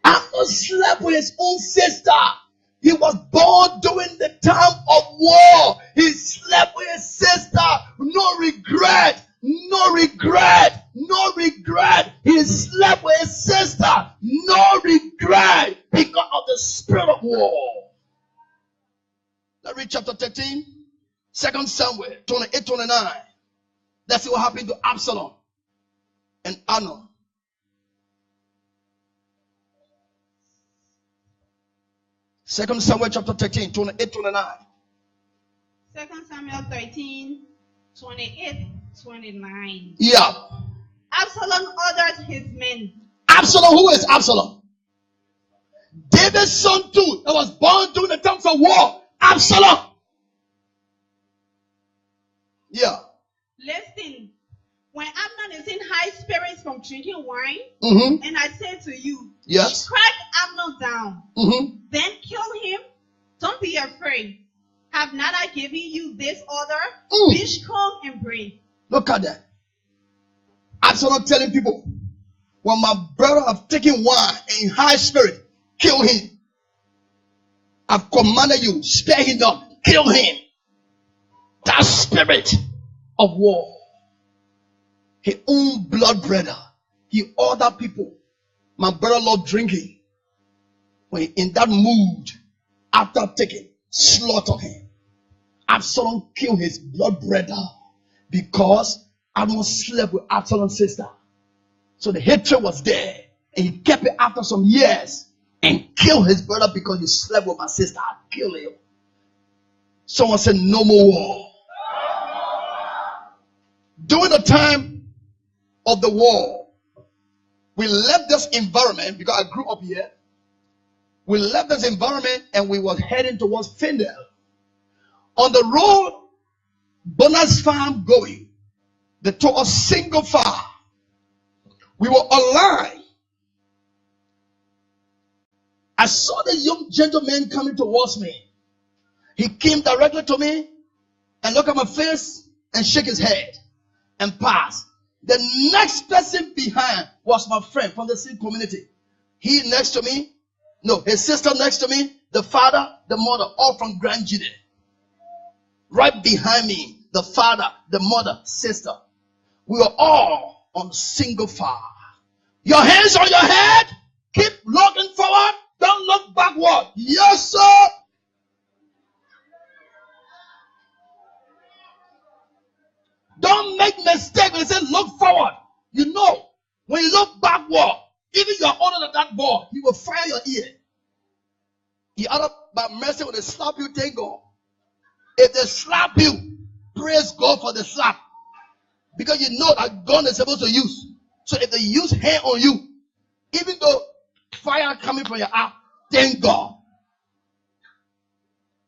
Amnon slept with his own sister. He was born during the time of war. He slept with his sister. No regret. No regret. No regret. He slept with his sister. No regret. Because of the spirit of war. Let's read chapter 13. 2 Samuel 28-29. Let's see what happened to Absalom and Amnon. 2 Samuel chapter 13, 28-29. 2 Samuel 13, 28-29. Yeah. Absalom ordered his men. Absalom, who is Absalom? David's son too, that was born during the times of war. Absalom. Yeah. Listen, when Amnon is in high spirits from drinking wine, and I say to you, yes, strike Amnon down, then kill him. Don't be afraid. Have not I given you this order? Be strong and brave. Look at that. Absalom telling people, when my brother have taken wine in high spirit, kill him. I've commanded you, spare him not, kill him. That spirit of war. His own blood brother. He ordered people. My brother loved drinking. When in that mood, after taking, slaughter him. Absalom killed his blood brother because Amnon slept with Absalom's sister. So the hatred was there. And he kept it after some years and killed his brother because he slept with my sister. I killed him. Someone said, no more war. During the time of the war, we left this environment because I grew up here. We left this environment and we were heading towards Findel. On the road, Bonner's farm going. They took a single file. We were online. I saw the young gentleman coming towards me. He came directly to me and looked at my face and shook his head and passed. The next person behind was my friend from the same community. He next to me, no, his sister next to me, the father, the mother, all from Grand Jude. Right behind me, the father, the mother, sister. We were all on single file. Your hands on your head. Keep looking forward. Don't look backward. Yes, sir. Don't make mistake when they say look forward. You know, when you look backward, even you're older than that boy, he will fire your ear. The other, by mercy, when they slap you, thank God. If they slap you, praise God for the slap. Because you know that gun is supposed to use. So if they use hand on you, even though fire coming from your arm, thank God.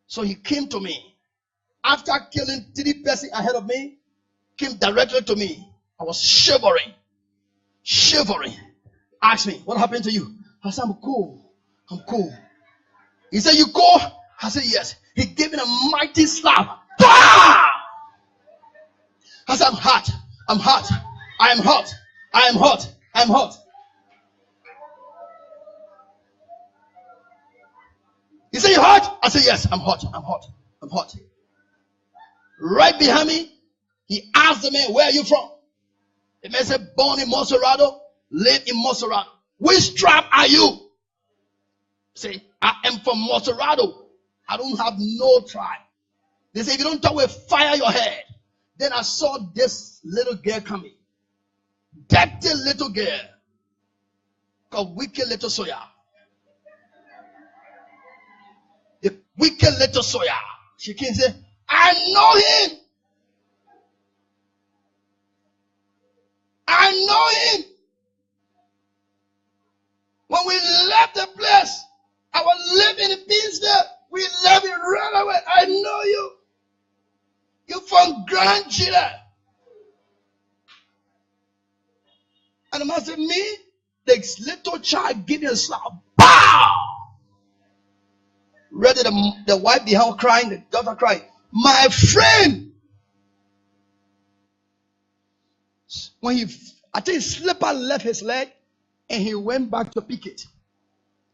So he came to me. After killing 3 persons ahead of me, came directly to me. I was shivering. Asked me, what happened to you? I said, I'm cool. He said, you cool? I said, yes. He gave me a mighty slap. Bah! I said, I'm hot. I am hot. He said, you hot? I said, yes, I'm hot. Right behind me, he asked the man, where are you from? The man said, born in Monserrado, live in Monserrado. Which tribe are you? Say, I am from Monserrado. I don't have no tribe. They say, if you don't talk, we'll fire your head. Then I saw this little girl coming. Dirty little girl. Called Wicked Little Soya. The Wicked Little Soya. She came and said, I know him. When we left the place, I was living in peace there. We left it right away. I know you. You're from Grand Jude. And the man said, me? The little child give me a slap. Pow! Ready, the wife behind crying, the daughter crying. My friend. When I think his slipper left his leg and he went back to pick it.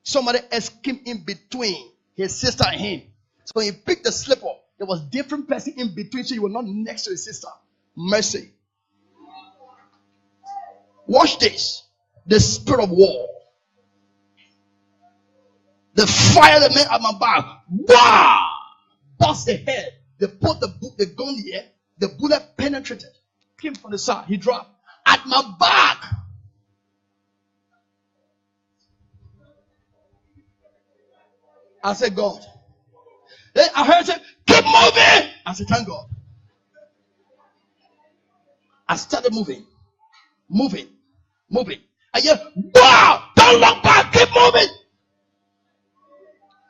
Somebody else came in between his sister and him. So when he picked the slipper, there was different person in between, so he was not next to his sister. Mercy. Watch this. The spirit of war. The fire that made at my back. Wow! Bust the head. They put the gun here. The bullet penetrated. Came from the side. He dropped. At my back. I said, God. Then I heard him, keep moving. I said, thank God. I started moving. I hear, wow, don't look back, keep moving.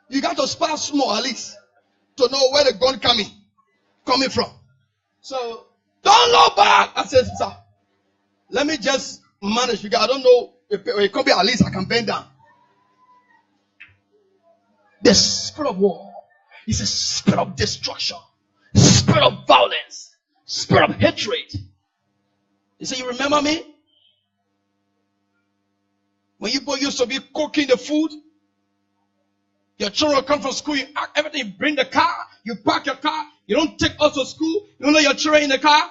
You got to spot small at least to know where the gun coming from. So don't look back. I said, sir, let me just manage because I don't know if it could be at least I can bend down. The spirit of war is a spirit of destruction, spirit of violence, spirit of hatred. You say, you remember me? When you both used to be cooking the food, your children come from school, you act everything, you bring the car, you park your car, you don't take us to school, you don't let your children in the car.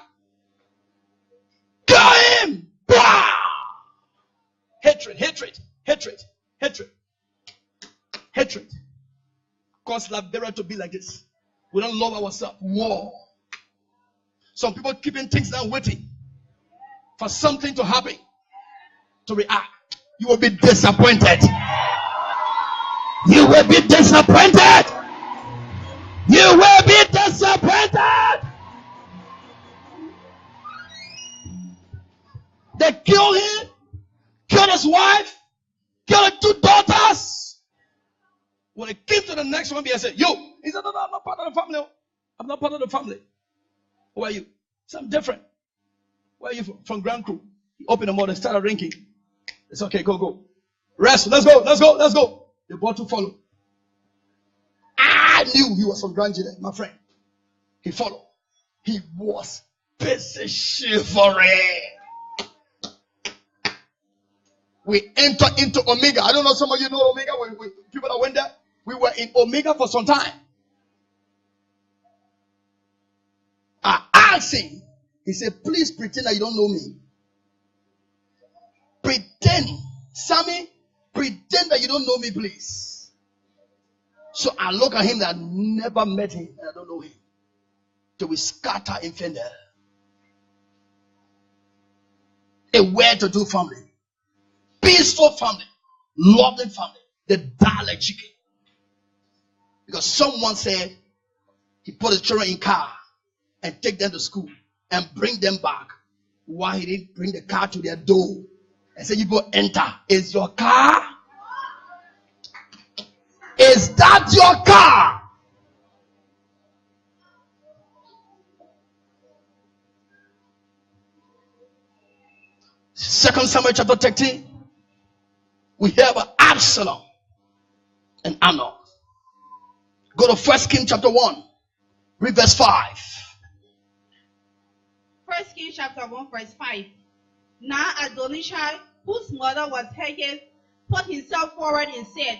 Kill him! Bah! Hatred. Cause Liberia to be like this. We don't love ourselves. War. Some people keeping things down waiting for something to happen to react. You will be disappointed. You will be disappointed. You will be disappointed. They killed him, killed his wife, killed his 2 daughters. When it came to the next one, I said, yo, he said, no, I'm not part of the family. I'm not part of the family. Who are you? So I'm different. Where are you from? From Grand Crew. He opened the mouth and started drinking. It's okay, go. Rest, let's go. The boy to follow. I knew he was from Grand Jide, my friend. He followed. He was busy shivering. We entered into Omega. I don't know, some of you know Omega. People that went there, we were in Omega for some time. I asked him. He said, please pretend that you don't know me. Pretend. Sammy, pretend that you don't know me, please. So I look at him that I never met him and I don't know him. Till we scatter in Fender. A well-to-do family. Peaceful family. Loving family. The dialect chicken. Because someone said he put his children in car and take them to school and bring them back. Why he didn't bring the car to their door and say, you go enter. Is your car? Is that your car? Second Samuel chapter 13. We hear about Absalom and Amnon. Go to 1 Kings chapter 1. Read verse 5. 1 Kings chapter 1 verse 5. Now Adonijah, whose mother was Haggith, put himself forward and said,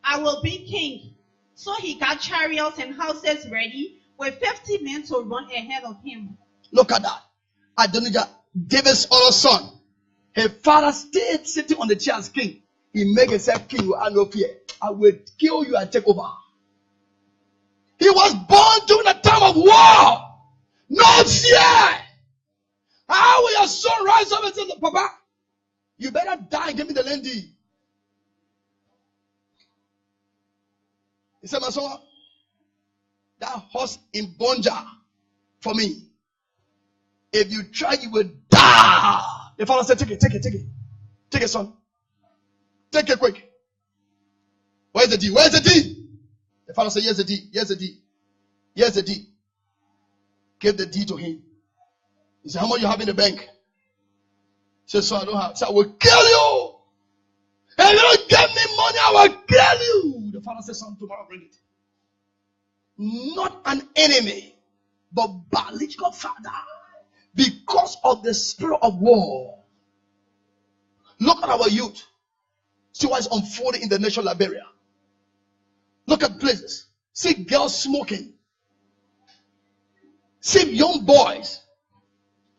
I will be king. So he got chariots and horses ready with 50 men to run ahead of him. Look at that. Adonijah, David's other son. His father stayed sitting on the chair as king. He made himself king with no fear. I will kill you and take over. He was born during a time of war. No fear. How will your son rise up and say, Papa, you better die and give me the land deed? He said, my son, that horse in Bonja for me. If you try, you will die. The father said, take it. Take it, son. Take it quick. Where's the deed? The father said, here's the deed. Give the deed to him. He said, how much you have in the bank? He said, son, I don't have. He said, I will kill you. If you don't give me money, I will kill you. The father said, son, tomorrow bring it. Not an enemy, but biological father. Because of the spirit of war. Look at our youth. See what is unfolding in the nation of Liberia. Look at places. See girls smoking. See young boys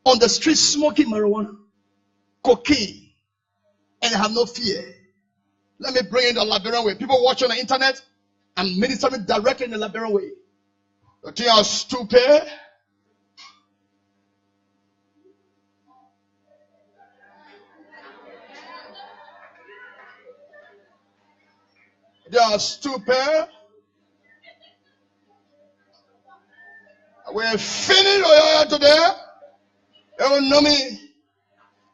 on the street smoking marijuana, cocaine, and have no fear. Let me bring in the Liberian way. People watch on the internet and ministering directly in the Liberian way. They are stupid. They are stupid. We're finished today. They will know me.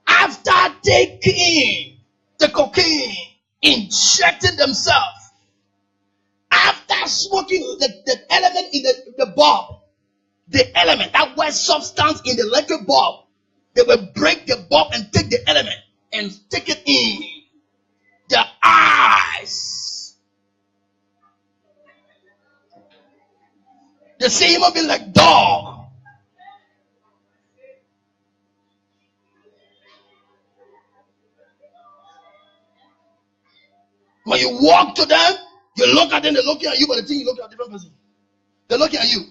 After taking the cocaine, injecting themselves, after smoking the element in the bulb, the element, that white substance in the electric bulb, they will break the bulb and take the element and stick it in their eyes. They see him be like dog. When you walk to them, you look at them, they look at you, but the thing you look at a different person. They look at you.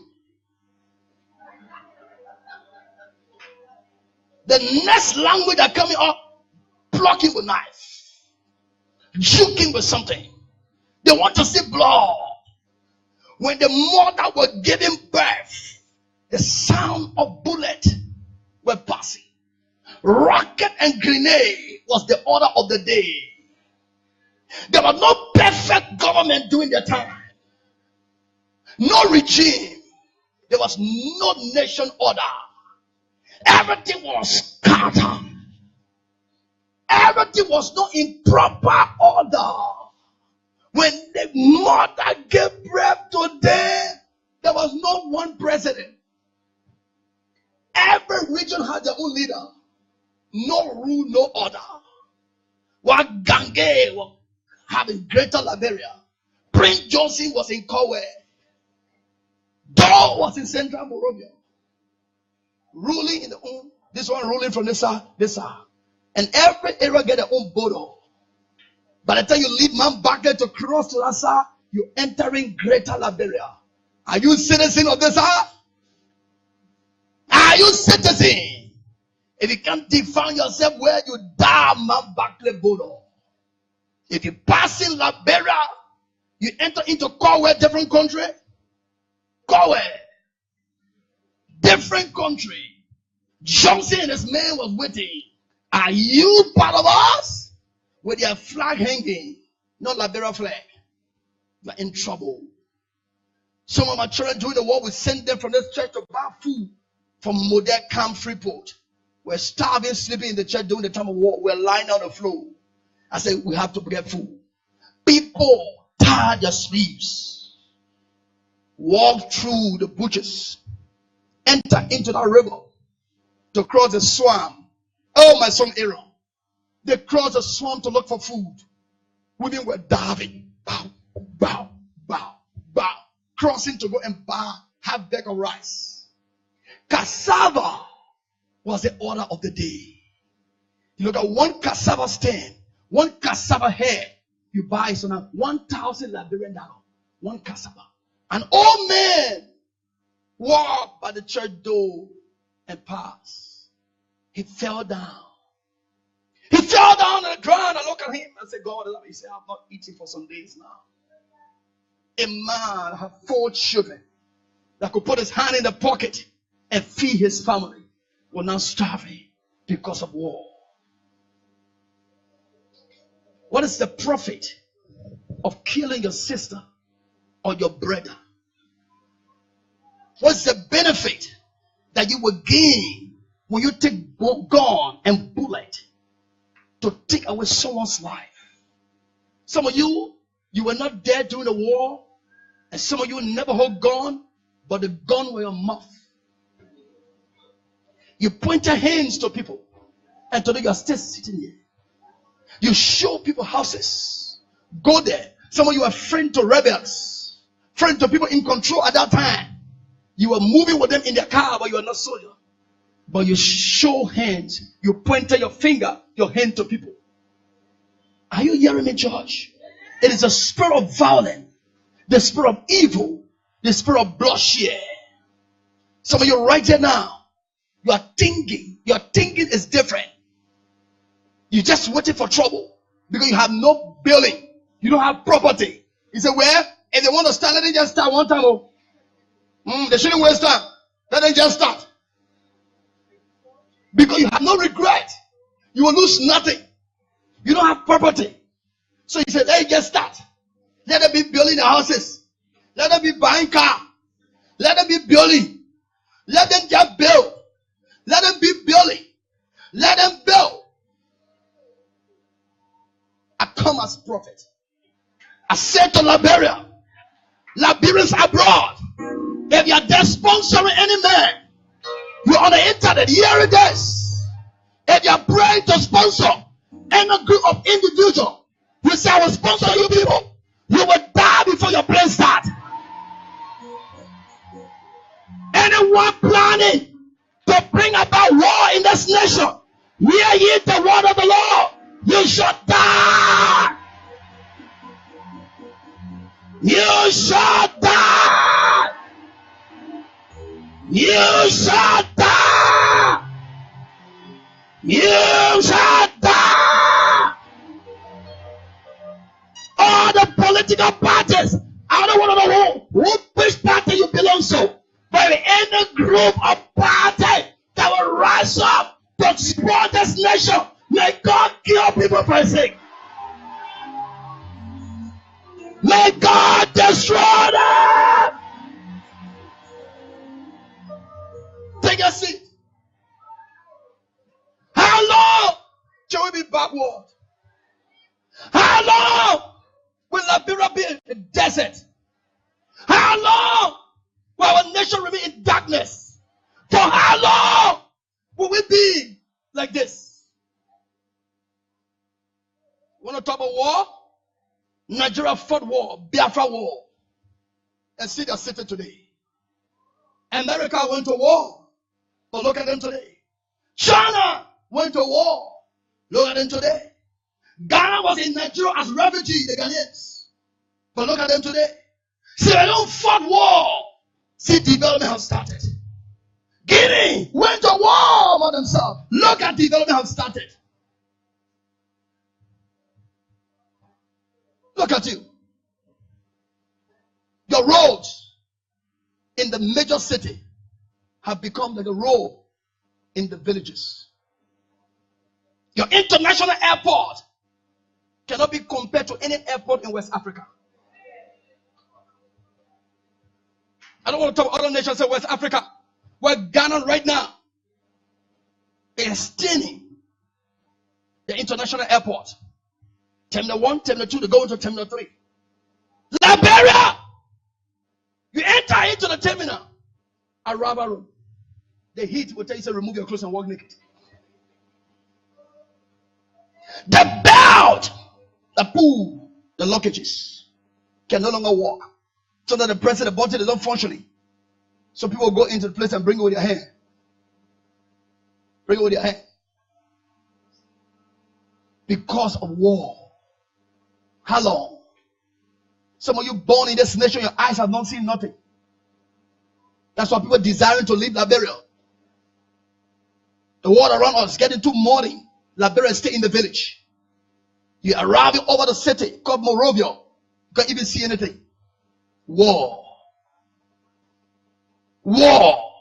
The next language that coming up, plucking with knife, juking with something. They want to see blood. When the mother was giving birth, the sound of bullet were passing. Rocket and grenade was the order of the day. There was no perfect government during their time. No regime. There was no nation order. Everything was scattered. Everything was not in proper order. When the mother gave birth to them, there was no not one president. Every region had their own leader. No rule, no order. What Gange was having Greater Liberia. Prince Johnson was in Kowe. Dor was in Central Monrovia. Ruling in the own. This one ruling from this side. And every area get their own border. By the time you leave Mount Barker to cross to that side, you're entering Greater Liberia. Are you citizen of this earth? Are you citizen? If you can't define yourself where you die, Mount Barclay border. If you pass in Liberia, you enter into Kowe, different country. Kowe, different country. Johnson and his men was waiting. Are you part of us? With their flag hanging, not Liberia flag. You are in trouble. Some of my children during the war, we sent them from this church to buy food from Model Camp Freeport. We're starving, sleeping in the church during the time of war. We're lying on the floor. I said, we have to get food. People tie their sleeves, walk through the bushes, enter into that river to cross the swamp. Oh, my son Aaron. They crossed the swamp to look for food. Women were diving. Bow, bow, bow, bow. Crossing to go and buy half bag of rice. Cassava was the order of the day. You look at one cassava stand, one cassava head, you buy so now 1,000 Liberian dollars. One cassava. An old man walked by the church door and passed. He fell down. He fell down on the ground. I look at him and say, God, he said, I've not eaten for some days now. A man had 4 children that could put his hand in the pocket and feed his family were now starving because of war. What is the profit of killing your sister or your brother? What's the benefit that you will gain when you take gun and bullet to take away someone's life? Some of you were not there during the war, and some of you never hold gun, but the gun was your mouth. You point your hands to people, and today you are still sitting here. You show people houses. Go there. Some of you are friend to rebels, friend to people in control at that time. You were moving with them in their car, but you are not soldier. But you show hands. You point your finger, your hand to people. Are you hearing me, church? It is a spirit of violence, the spirit of evil, the spirit of bloodshed. Some of you right here now, you are thinking. Your thinking is different. You just waiting for trouble because you have no building. You don't have property. You say, well, if they want to start, let them just start one time. They shouldn't waste time. Let them just start. Because you have no regret. You will lose nothing. You don't have property. So you said, hey, just start. Let them be building the houses. Let them be buying car. Let them be building. Let them just build. Let them be building. Let them build. I come as prophet. I said to Liberia, Liberians abroad, if you are there sponsoring any man, you're on the internet, here it is. If you are praying to sponsor any group of individuals, you say, I will sponsor you people. You will die before your plane start. Anyone planning to bring about war in this nation, hear ye the word of the Lord. You shall die. You shall die. You shall die. You shall die. All the political parties, I don't want to know which party you belong to, but any group of party that will rise up to support this nation, may God kill people for his sake. May God destroy them. Take a seat. How long shall we be backward? How long will Liberia be in the desert? How long will our nation Nigeria fought war, Biafra war, and see their city today. America went to war, but look at them today. China went to war, look at them today. Ghana was in Nigeria as refugees, the Ghanaians, but look at them today. See, they don't fought war. See, development has started. Guinea went to war by themselves. Look at development has started. Look at you. Your roads in the major city have become like a road in the villages. Your international airport cannot be compared to any airport in West Africa. I don't want to talk about other nations in West Africa. Where Ghana right now is stealing the international airport. Terminal 1, Terminal 2, they go into Terminal 3. Liberia! You enter into the terminal. A rubber room. The heat will tell you to remove your clothes and walk naked. The belt, the pool, the lockages can no longer walk. So that the press of the button is not functioning. So people go into the place and bring it with their hand. Bring it with their hand. Because of war. How long? Some of you born in this nation, your eyes have not seen nothing. That's why people desiring to leave Liberia. The world around us is getting too muddy. Liberia stay in the village. You arriving over the city called MONROVIA. You can't even see anything. War. War.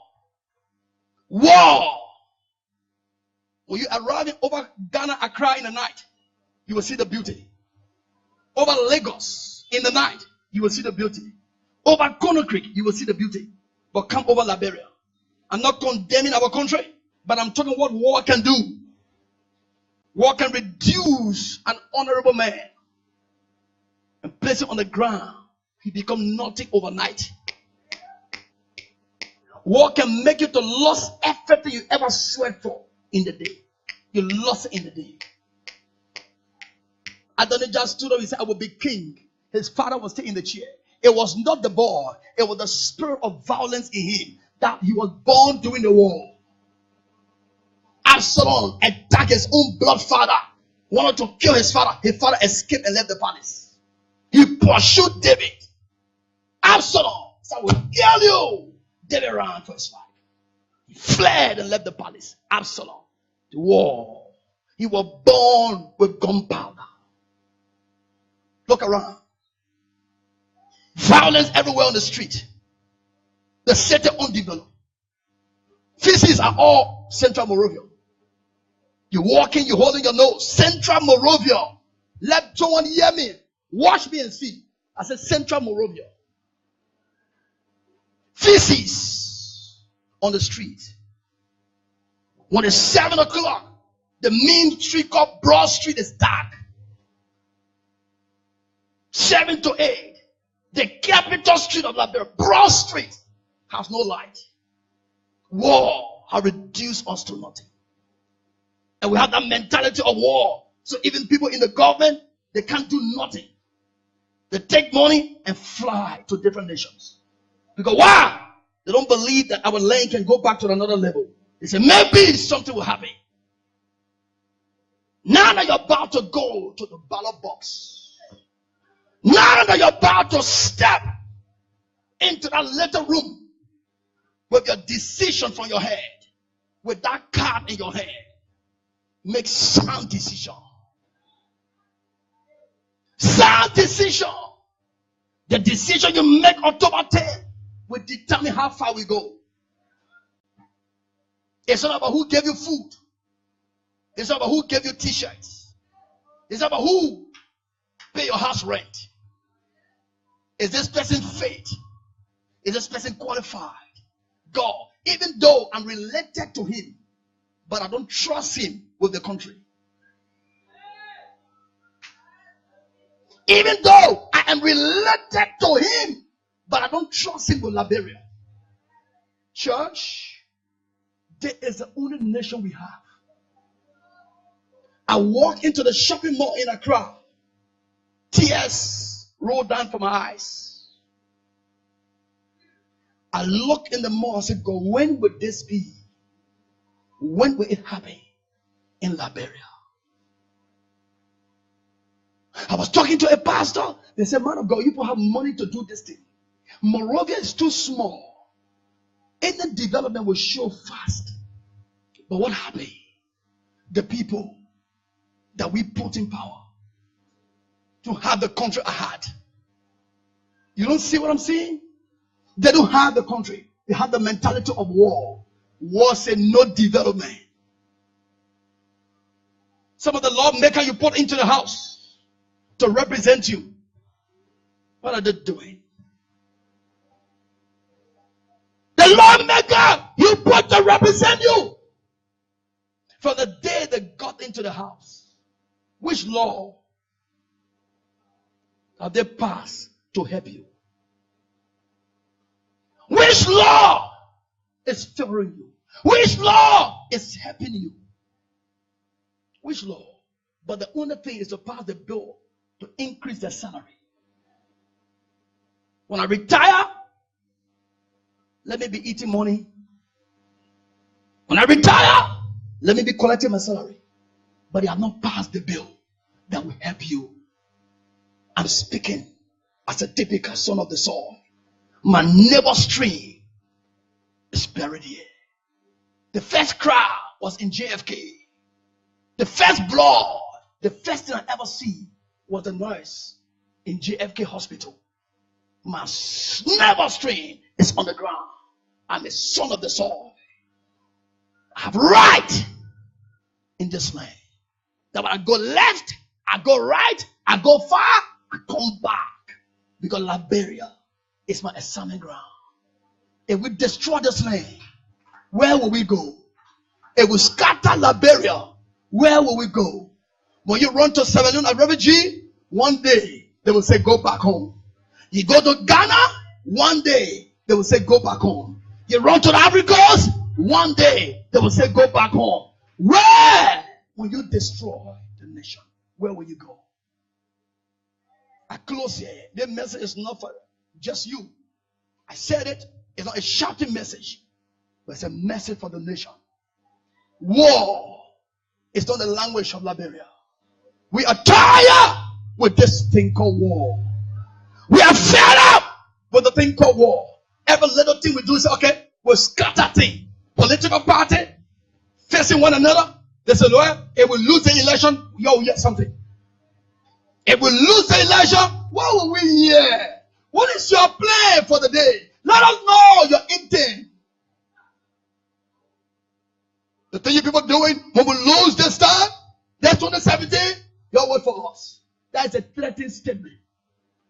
War. When you arriving over Ghana, Accra in the night, you will see the beauty. Over Lagos in the night, you will see the beauty. Over Congo Creek, you will see the beauty. But come over Liberia. I'm not condemning our country, but I'm talking what war can do. War can reduce an honorable man and place him on the ground. He becomes nothing overnight. War can make you to lose everything you ever sweat for in the day. You lost it in the day. Adonijah stood up and said, I will be king. His father was still in the chair. It was not the boy. It was the spirit of violence in him that he was born during the war. Absalom attacked his own blood father. Wanted to kill his father. His father escaped and left the palace. He pursued David. Absalom said, I will kill you. David ran for his life. He fled and left the palace. Absalom, the war. He was born with gunpowder. Look around. Violence everywhere on the street. The city undeveloped. Feces are all Central Monrovia. You're walking, you're holding your nose. Central Monrovia. Let someone hear me. Watch me and see. I said Central Monrovia. Feces on the street. When it's 7 o'clock, the main street called Broad Street is dark. 7 to 8. The capital street of Liberia, Broad Street, has no light. War has reduced us to nothing. And we have that mentality of war. So even people in the government, they can't do nothing. They take money and fly to different nations. Because why? They don't believe that our land can go back to another level. They say maybe something will happen. Now that you're about to go to the ballot box, now that you're about to step into that little room with your decision from your head, with that card in your hand, make sound decision. Sound decision. The decision you make October 10th will determine how far we go. It's not about who gave you food. It's not about who gave you t-shirts. It's not about who pay your house rent. Is this person faith? Is this person qualified? God, even though I'm related to him, but I don't trust him with the country. Even though I am related to him, but I don't trust him with Liberia. Church, this is the only nation we have. I walk into the shopping mall in Accra. Tears rolled down from my eyes. I looked in the mirror and said, God, when would this be? When will it happen in Liberia? I was talking to a pastor. They said, man of God, you people have money to do this thing. Monrovia is too small. Any development will show fast. But what happened? The people that we put in power to have the country ahead. You don't see what I'm saying? They don't have the country. They have the mentality of war. War said no development. Some of the lawmakers you put into the house to represent you, what are they doing? The lawmaker you put to represent you, from the day they got into the house, which law have they passed to help you? Which law is favoring you? Which law is helping you? Which law? But the only thing is to pass the bill to increase their salary. When I retire, let me be eating money. When I retire, let me be collecting my salary. But they have not passed the bill that will help you. I'm speaking as a typical son of the soil. My neighbor's stream is buried here. The first crowd was in JFK. The first blood, the first thing I ever see was a nurse in JFK hospital. My neighbor's stream is on the ground. I'm a son of the soil. I have right in this land. That when I go left, I go right, I go far, I come back. Because Liberia is my assignment ground. If we destroy this land, where will we go? If we scatter Liberia, where will we go? When you run to Sierra Leone as refugee, one day they will say go back home. You go to Ghana, one day they will say go back home. You run to the Ivory Coast, one day they will say go back home. Where will you destroy the nation? Where will you go? I close here. This message is not for just you. I said it. It's not a shouting message, but it's a message for the nation. War is not the language of Liberia. We are tired with this thing called war. We are fed up with the thing called war. Every little thing we do is okay, we'll scatter thing. Political party facing one another. They say, well, if we lose the election, you'll hear something. If we lose the election, what will we hear? What is your plan for the day? Let us know your intent. The thing you people doing when we lose this time, that's 2017, you'll wait for us. That is a threatening statement.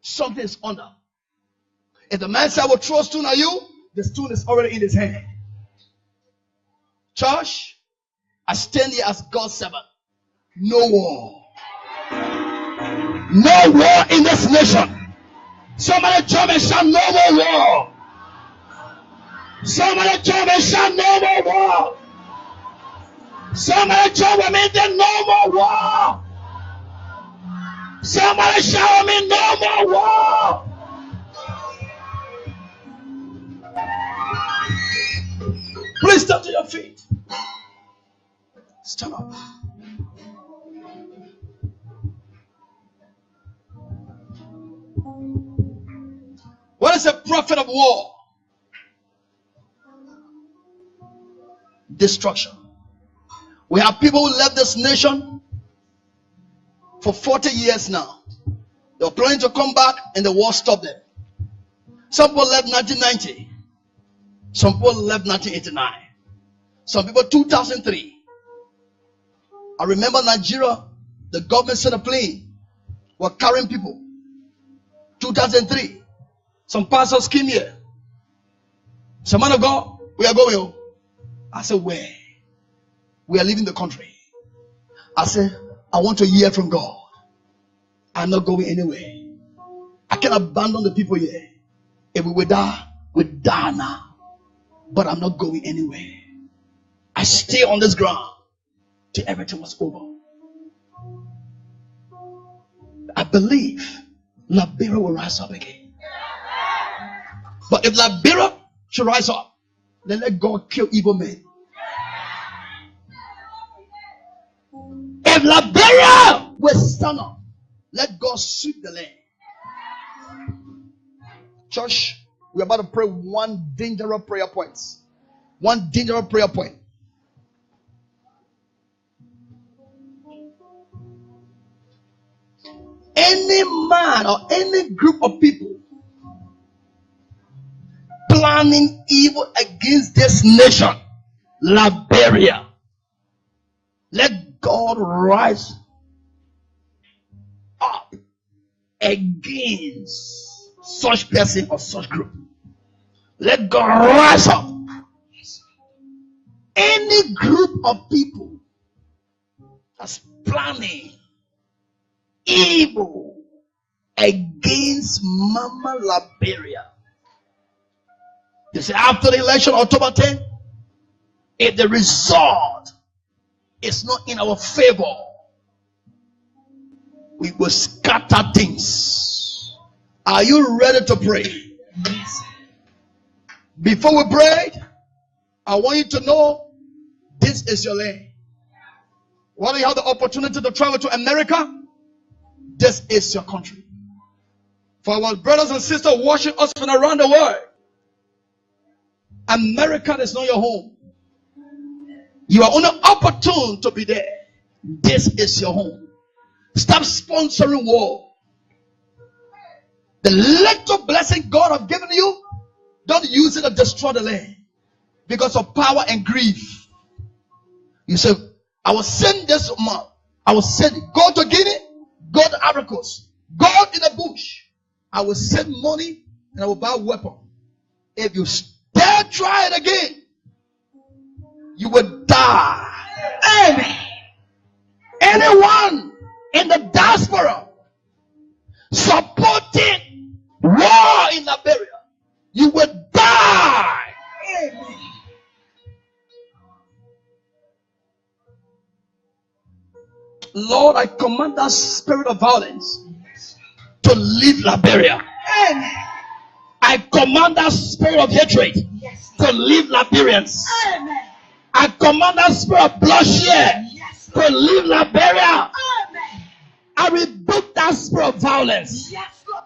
Something is under. If the man said I will throw a stone at you, the stone is already in his hand. Church, I stand here as God's servant. No war. No war in this nation. Somebody jump and shout no more war. Somebody jump and shout no more war. Somebody jump and make them no more war. Somebody shout me no more war. Please stand to your feet. Stand up. What is a prophet of war? Destruction. We have people who left this nation for 40 years now. They were planning to come back and the war stopped them. Some people left 1990. Some people left 1989. Some people 2003. I remember Nigeria, the government sent a plane, were carrying people. 2003. Some pastors came here. Some man of God, we are going. I said, where? We are leaving the country. I said, I want to hear from God. I'm not going anywhere. I can't abandon the people here. If we die, we die now. But I'm not going anywhere. I stay on this ground till everything was over. I believe Liberia will rise up again. But if Liberia should rise up, then let God kill evil men. If Liberia will stand up, let God sweep the land. Church, we're about to pray one dangerous prayer point. One dangerous prayer point. Any man or any group of people planning evil against this nation, Liberia, let God rise up against such person or such group. Let God rise up. Any group of people that's planning evil against Mama Liberia. You see, after the election, October 10, if the result is not in our favor, we will scatter things. Are you ready to pray? Yes. Before we pray, I want you to know this is your land. While you have the opportunity to travel to America, this is your country. For our brothers and sisters watching us from around the world, America is not your home. You are only opportune to be there. This is your home. Stop sponsoring war. The little blessing God has given you, don't use it to destroy the land because of power and grief. You say, I will send this month. I will send it. Go to Guinea, go to Africans, go in the bush. I will send money and I will buy a weapon. If you dare try it again, you will die. Amen. Anyone in the diaspora supporting war in Liberia, you will die. Amen. Lord, I command that spirit of violence to leave Liberia. Amen. I command that spirit of hatred to leave Liberians. Amen. I command that spirit of bloodshed to leave Liberia. Amen. I rebuke that spirit of violence.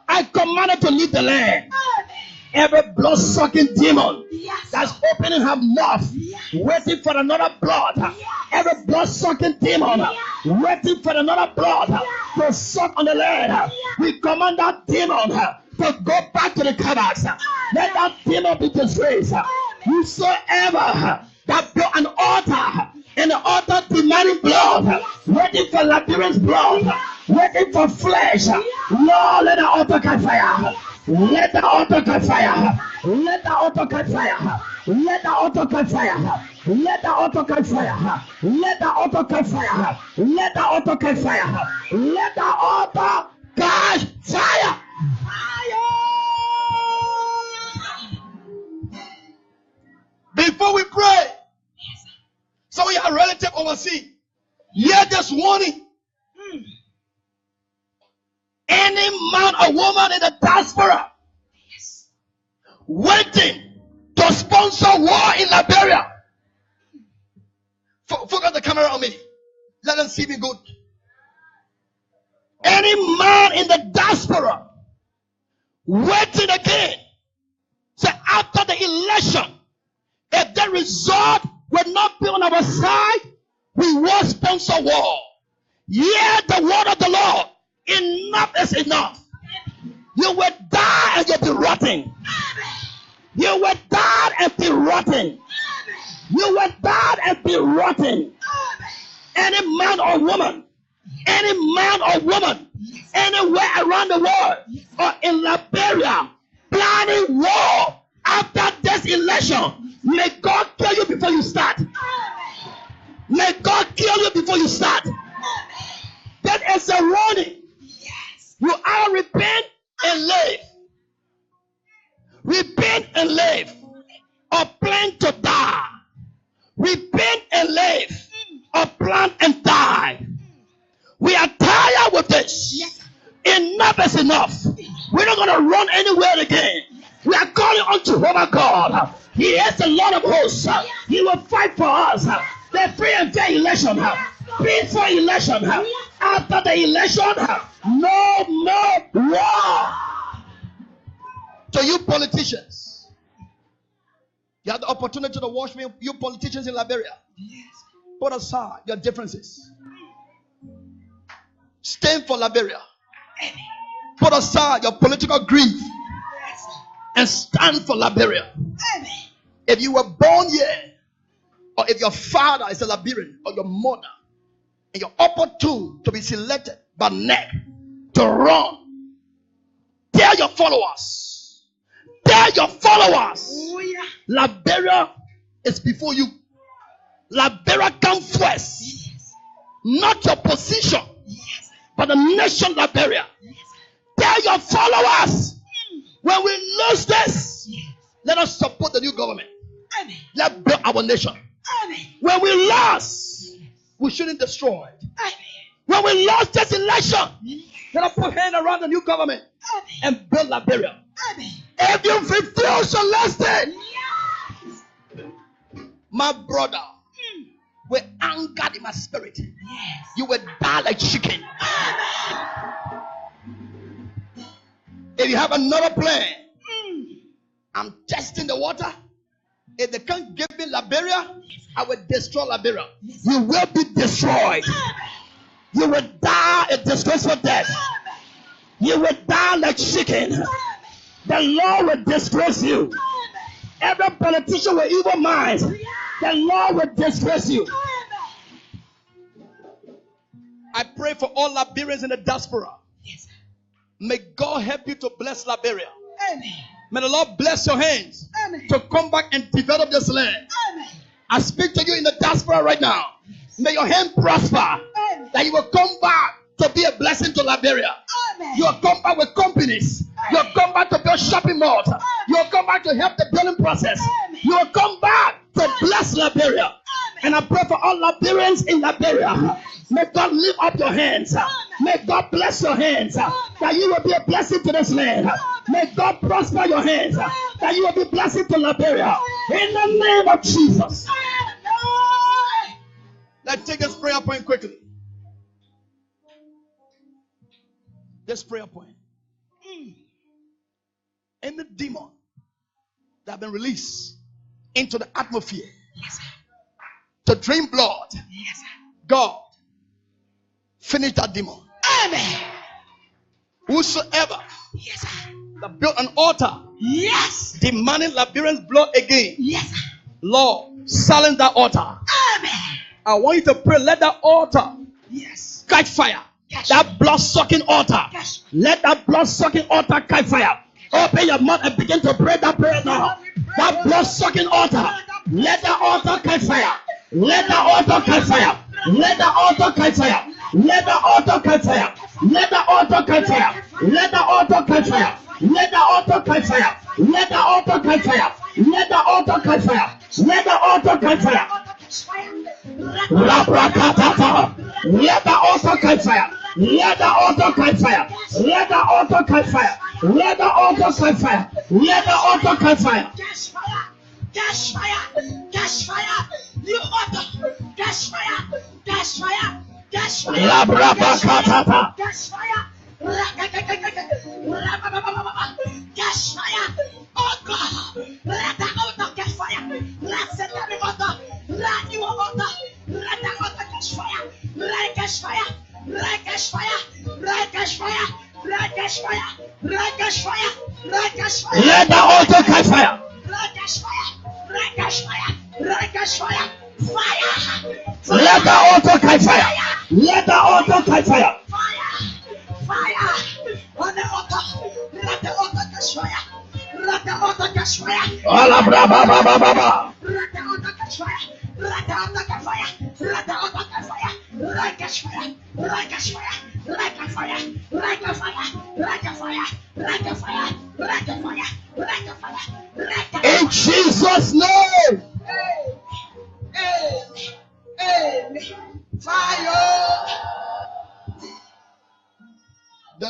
I command it to leave the land. Amen. Every blood-sucking demon that's opening her mouth, waiting for another blood. Every blood-sucking demon waiting for another blood to suck on the land. We command that demon to go back to the caverns. Let that demon be disgraced. Whosoever that built an altar, and the altar demanding blood, waiting for Liberian's blood, waiting for flesh, Lord, let the altar catch fire. Let the altar catch fire. Let the altar catch fire. Let the altar catch fire. Let the altar catch fire. Let the altar catch fire. Let the altar catch fire. Let the altar catch fire. Before we pray, some of your relatives overseas, hear this warning. Any man or woman in the diaspora waiting to sponsor war in Liberia, focus the camera on me. Let them see me good. Any man in the diaspora waiting again, say after the election, if the result will not be on our side, we will sponsor war. Hear the word of the Lord. Enough is enough. You will die and you'll be rotting. You will die and be rotting. You will die and be rotting. Any man or woman, anywhere around the world or in Liberia, planning war after this election, may God kill you before you start. May God kill you before you start. That is a warning. You all repent and live. Repent and live. Or plan to die. Repent and live. Or plan and die. We are tired with this. Enough is enough. We're not going to run anywhere again. We are calling on Jehovah God. He is the Lord of hosts. He will fight for us. The free and fair election. Peaceful election. After the election, no more war. To you politicians, you have the opportunity to watch me. You politicians in Liberia, put aside your differences. Stand for Liberia. Put aside your political grief and stand for Liberia. If you were born here, or if your father is a Liberian, or your mother, and you're opportune to be selected by NEC to run, tell your followers. Tell your followers. Liberia is before you. Liberia comes first. Not your position, but the nation Liberia. Tell your followers, when we lose this, let us support the new government. Let's build our nation. When we lost, we shouldn't destroy it. When we lost this election, let us put hands around the new government and build Liberia. If you refuse to listen, my brother, with anger in my spirit, you will die like chicken. If you have another plan, I'm testing the water. If they can't give me Liberia, I will destroy Liberia. You will be destroyed. You will die a disgraceful death. You will die like chicken. The Lord will disgrace you. Every politician with evil minds, the Lord will disgrace you. I pray for all Liberians in the diaspora. May God help you to bless Liberia. May the Lord bless your hands to come back and develop this land. I speak to you in the diaspora right now. May your hand prosper. That you will come back to be a blessing to Liberia. You will come back with companies. You will come back to build shopping malls. You will come back to help the building process. You will come back to bless Liberia. And I pray for all Liberians in Liberia. May God lift up your hands. May God bless your hands. That you will be a blessing to this land. May God prosper your hands. That you will be a blessing to Liberia. In the name of Jesus. Let's take this prayer point quickly. This prayer point. Any demon that have been released into the atmosphere to drain blood, God, finish that demon. Amen. Whosoever that built an altar, demanding Liberians' blood again, Lord, silence that altar. Amen. I want you to pray. Let that altar catch fire. That blood-sucking altar. Let that blood-sucking altar catch fire. Open your mouth and begin to pray that prayer now. That blood-sucking altar. Let that altar catch fire. Let that altar catch fire. Let that altar catch fire. Let that altar catch fire. Let that altar catch fire. Let that altar catch fire. Let that altar catch fire. Let that altar catch fire. Let that altar catch fire. Let that altar catch fire. Let the altar catch fire. Let the altar catch fire. Let the altar catch fire. Let the altar catch fire. Let the altar catch fire. Catch fire. Catch fire. Catch fire. You altar. Catch fire. Catch fire. Catch fire. Catch fire. Catch fire. Oh God. Let the altar catch fire. Let the altar. Let you altar. Let the altar catch fire. Let catch fire. Let catch fire. Let catch fire. Let catch fire. Let catch fire. Let catch fire. Let the altar catch fire. Let catch fire. Let catch fire. Let catch fire. Fire. Let the altar catch fire. Let the altar catch fire. Fire. Fire. On the altar. Let the altar catch fire. Let the altar catch fire. Let the altar catch fire. Let the altar catch fire. Let the altar catch fire. Let catch fire. Let catch fire. Let catch fire. Let catch fire. Let catch fire. Let catch fire. Let catch fire. Let catch fire. Let catch fire. In Jesus' name. Fire. The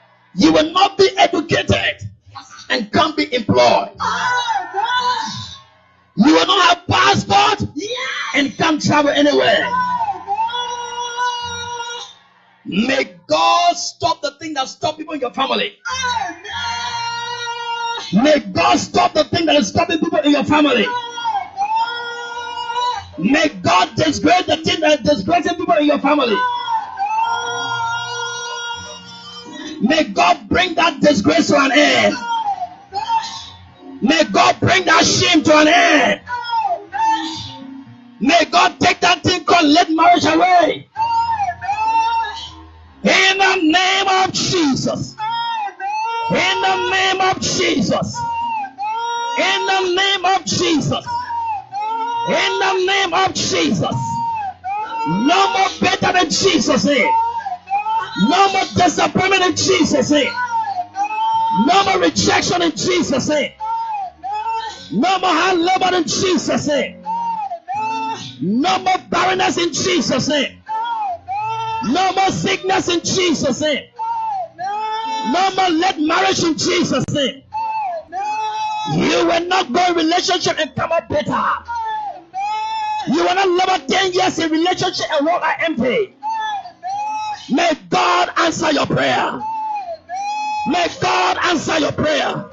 You will not be educated and can't be employed. You will not have passport and can't travel anywhere. May God stop the thing that stop people in your family. May God stop the thing that is stopping people in your family. May God disgrace the thing that is disgracing people in your family. May God bring that disgrace to an end. May God bring that shame to an end. May God take that thing called late marriage away. In the name of Jesus. In the name of Jesus. In the name of Jesus. In the name of Jesus. No more better than Jesus is. No more disappointment in Jesus name. No more rejection in Jesus name. No more hand labor in Jesus name. No more barrenness in Jesus name. No more sickness in Jesus name. No more late marriage in Jesus name. You will not go in relationship and come out better. You will not live 10 years in relationship and walk out empty. May God answer your prayer. May God answer your prayer.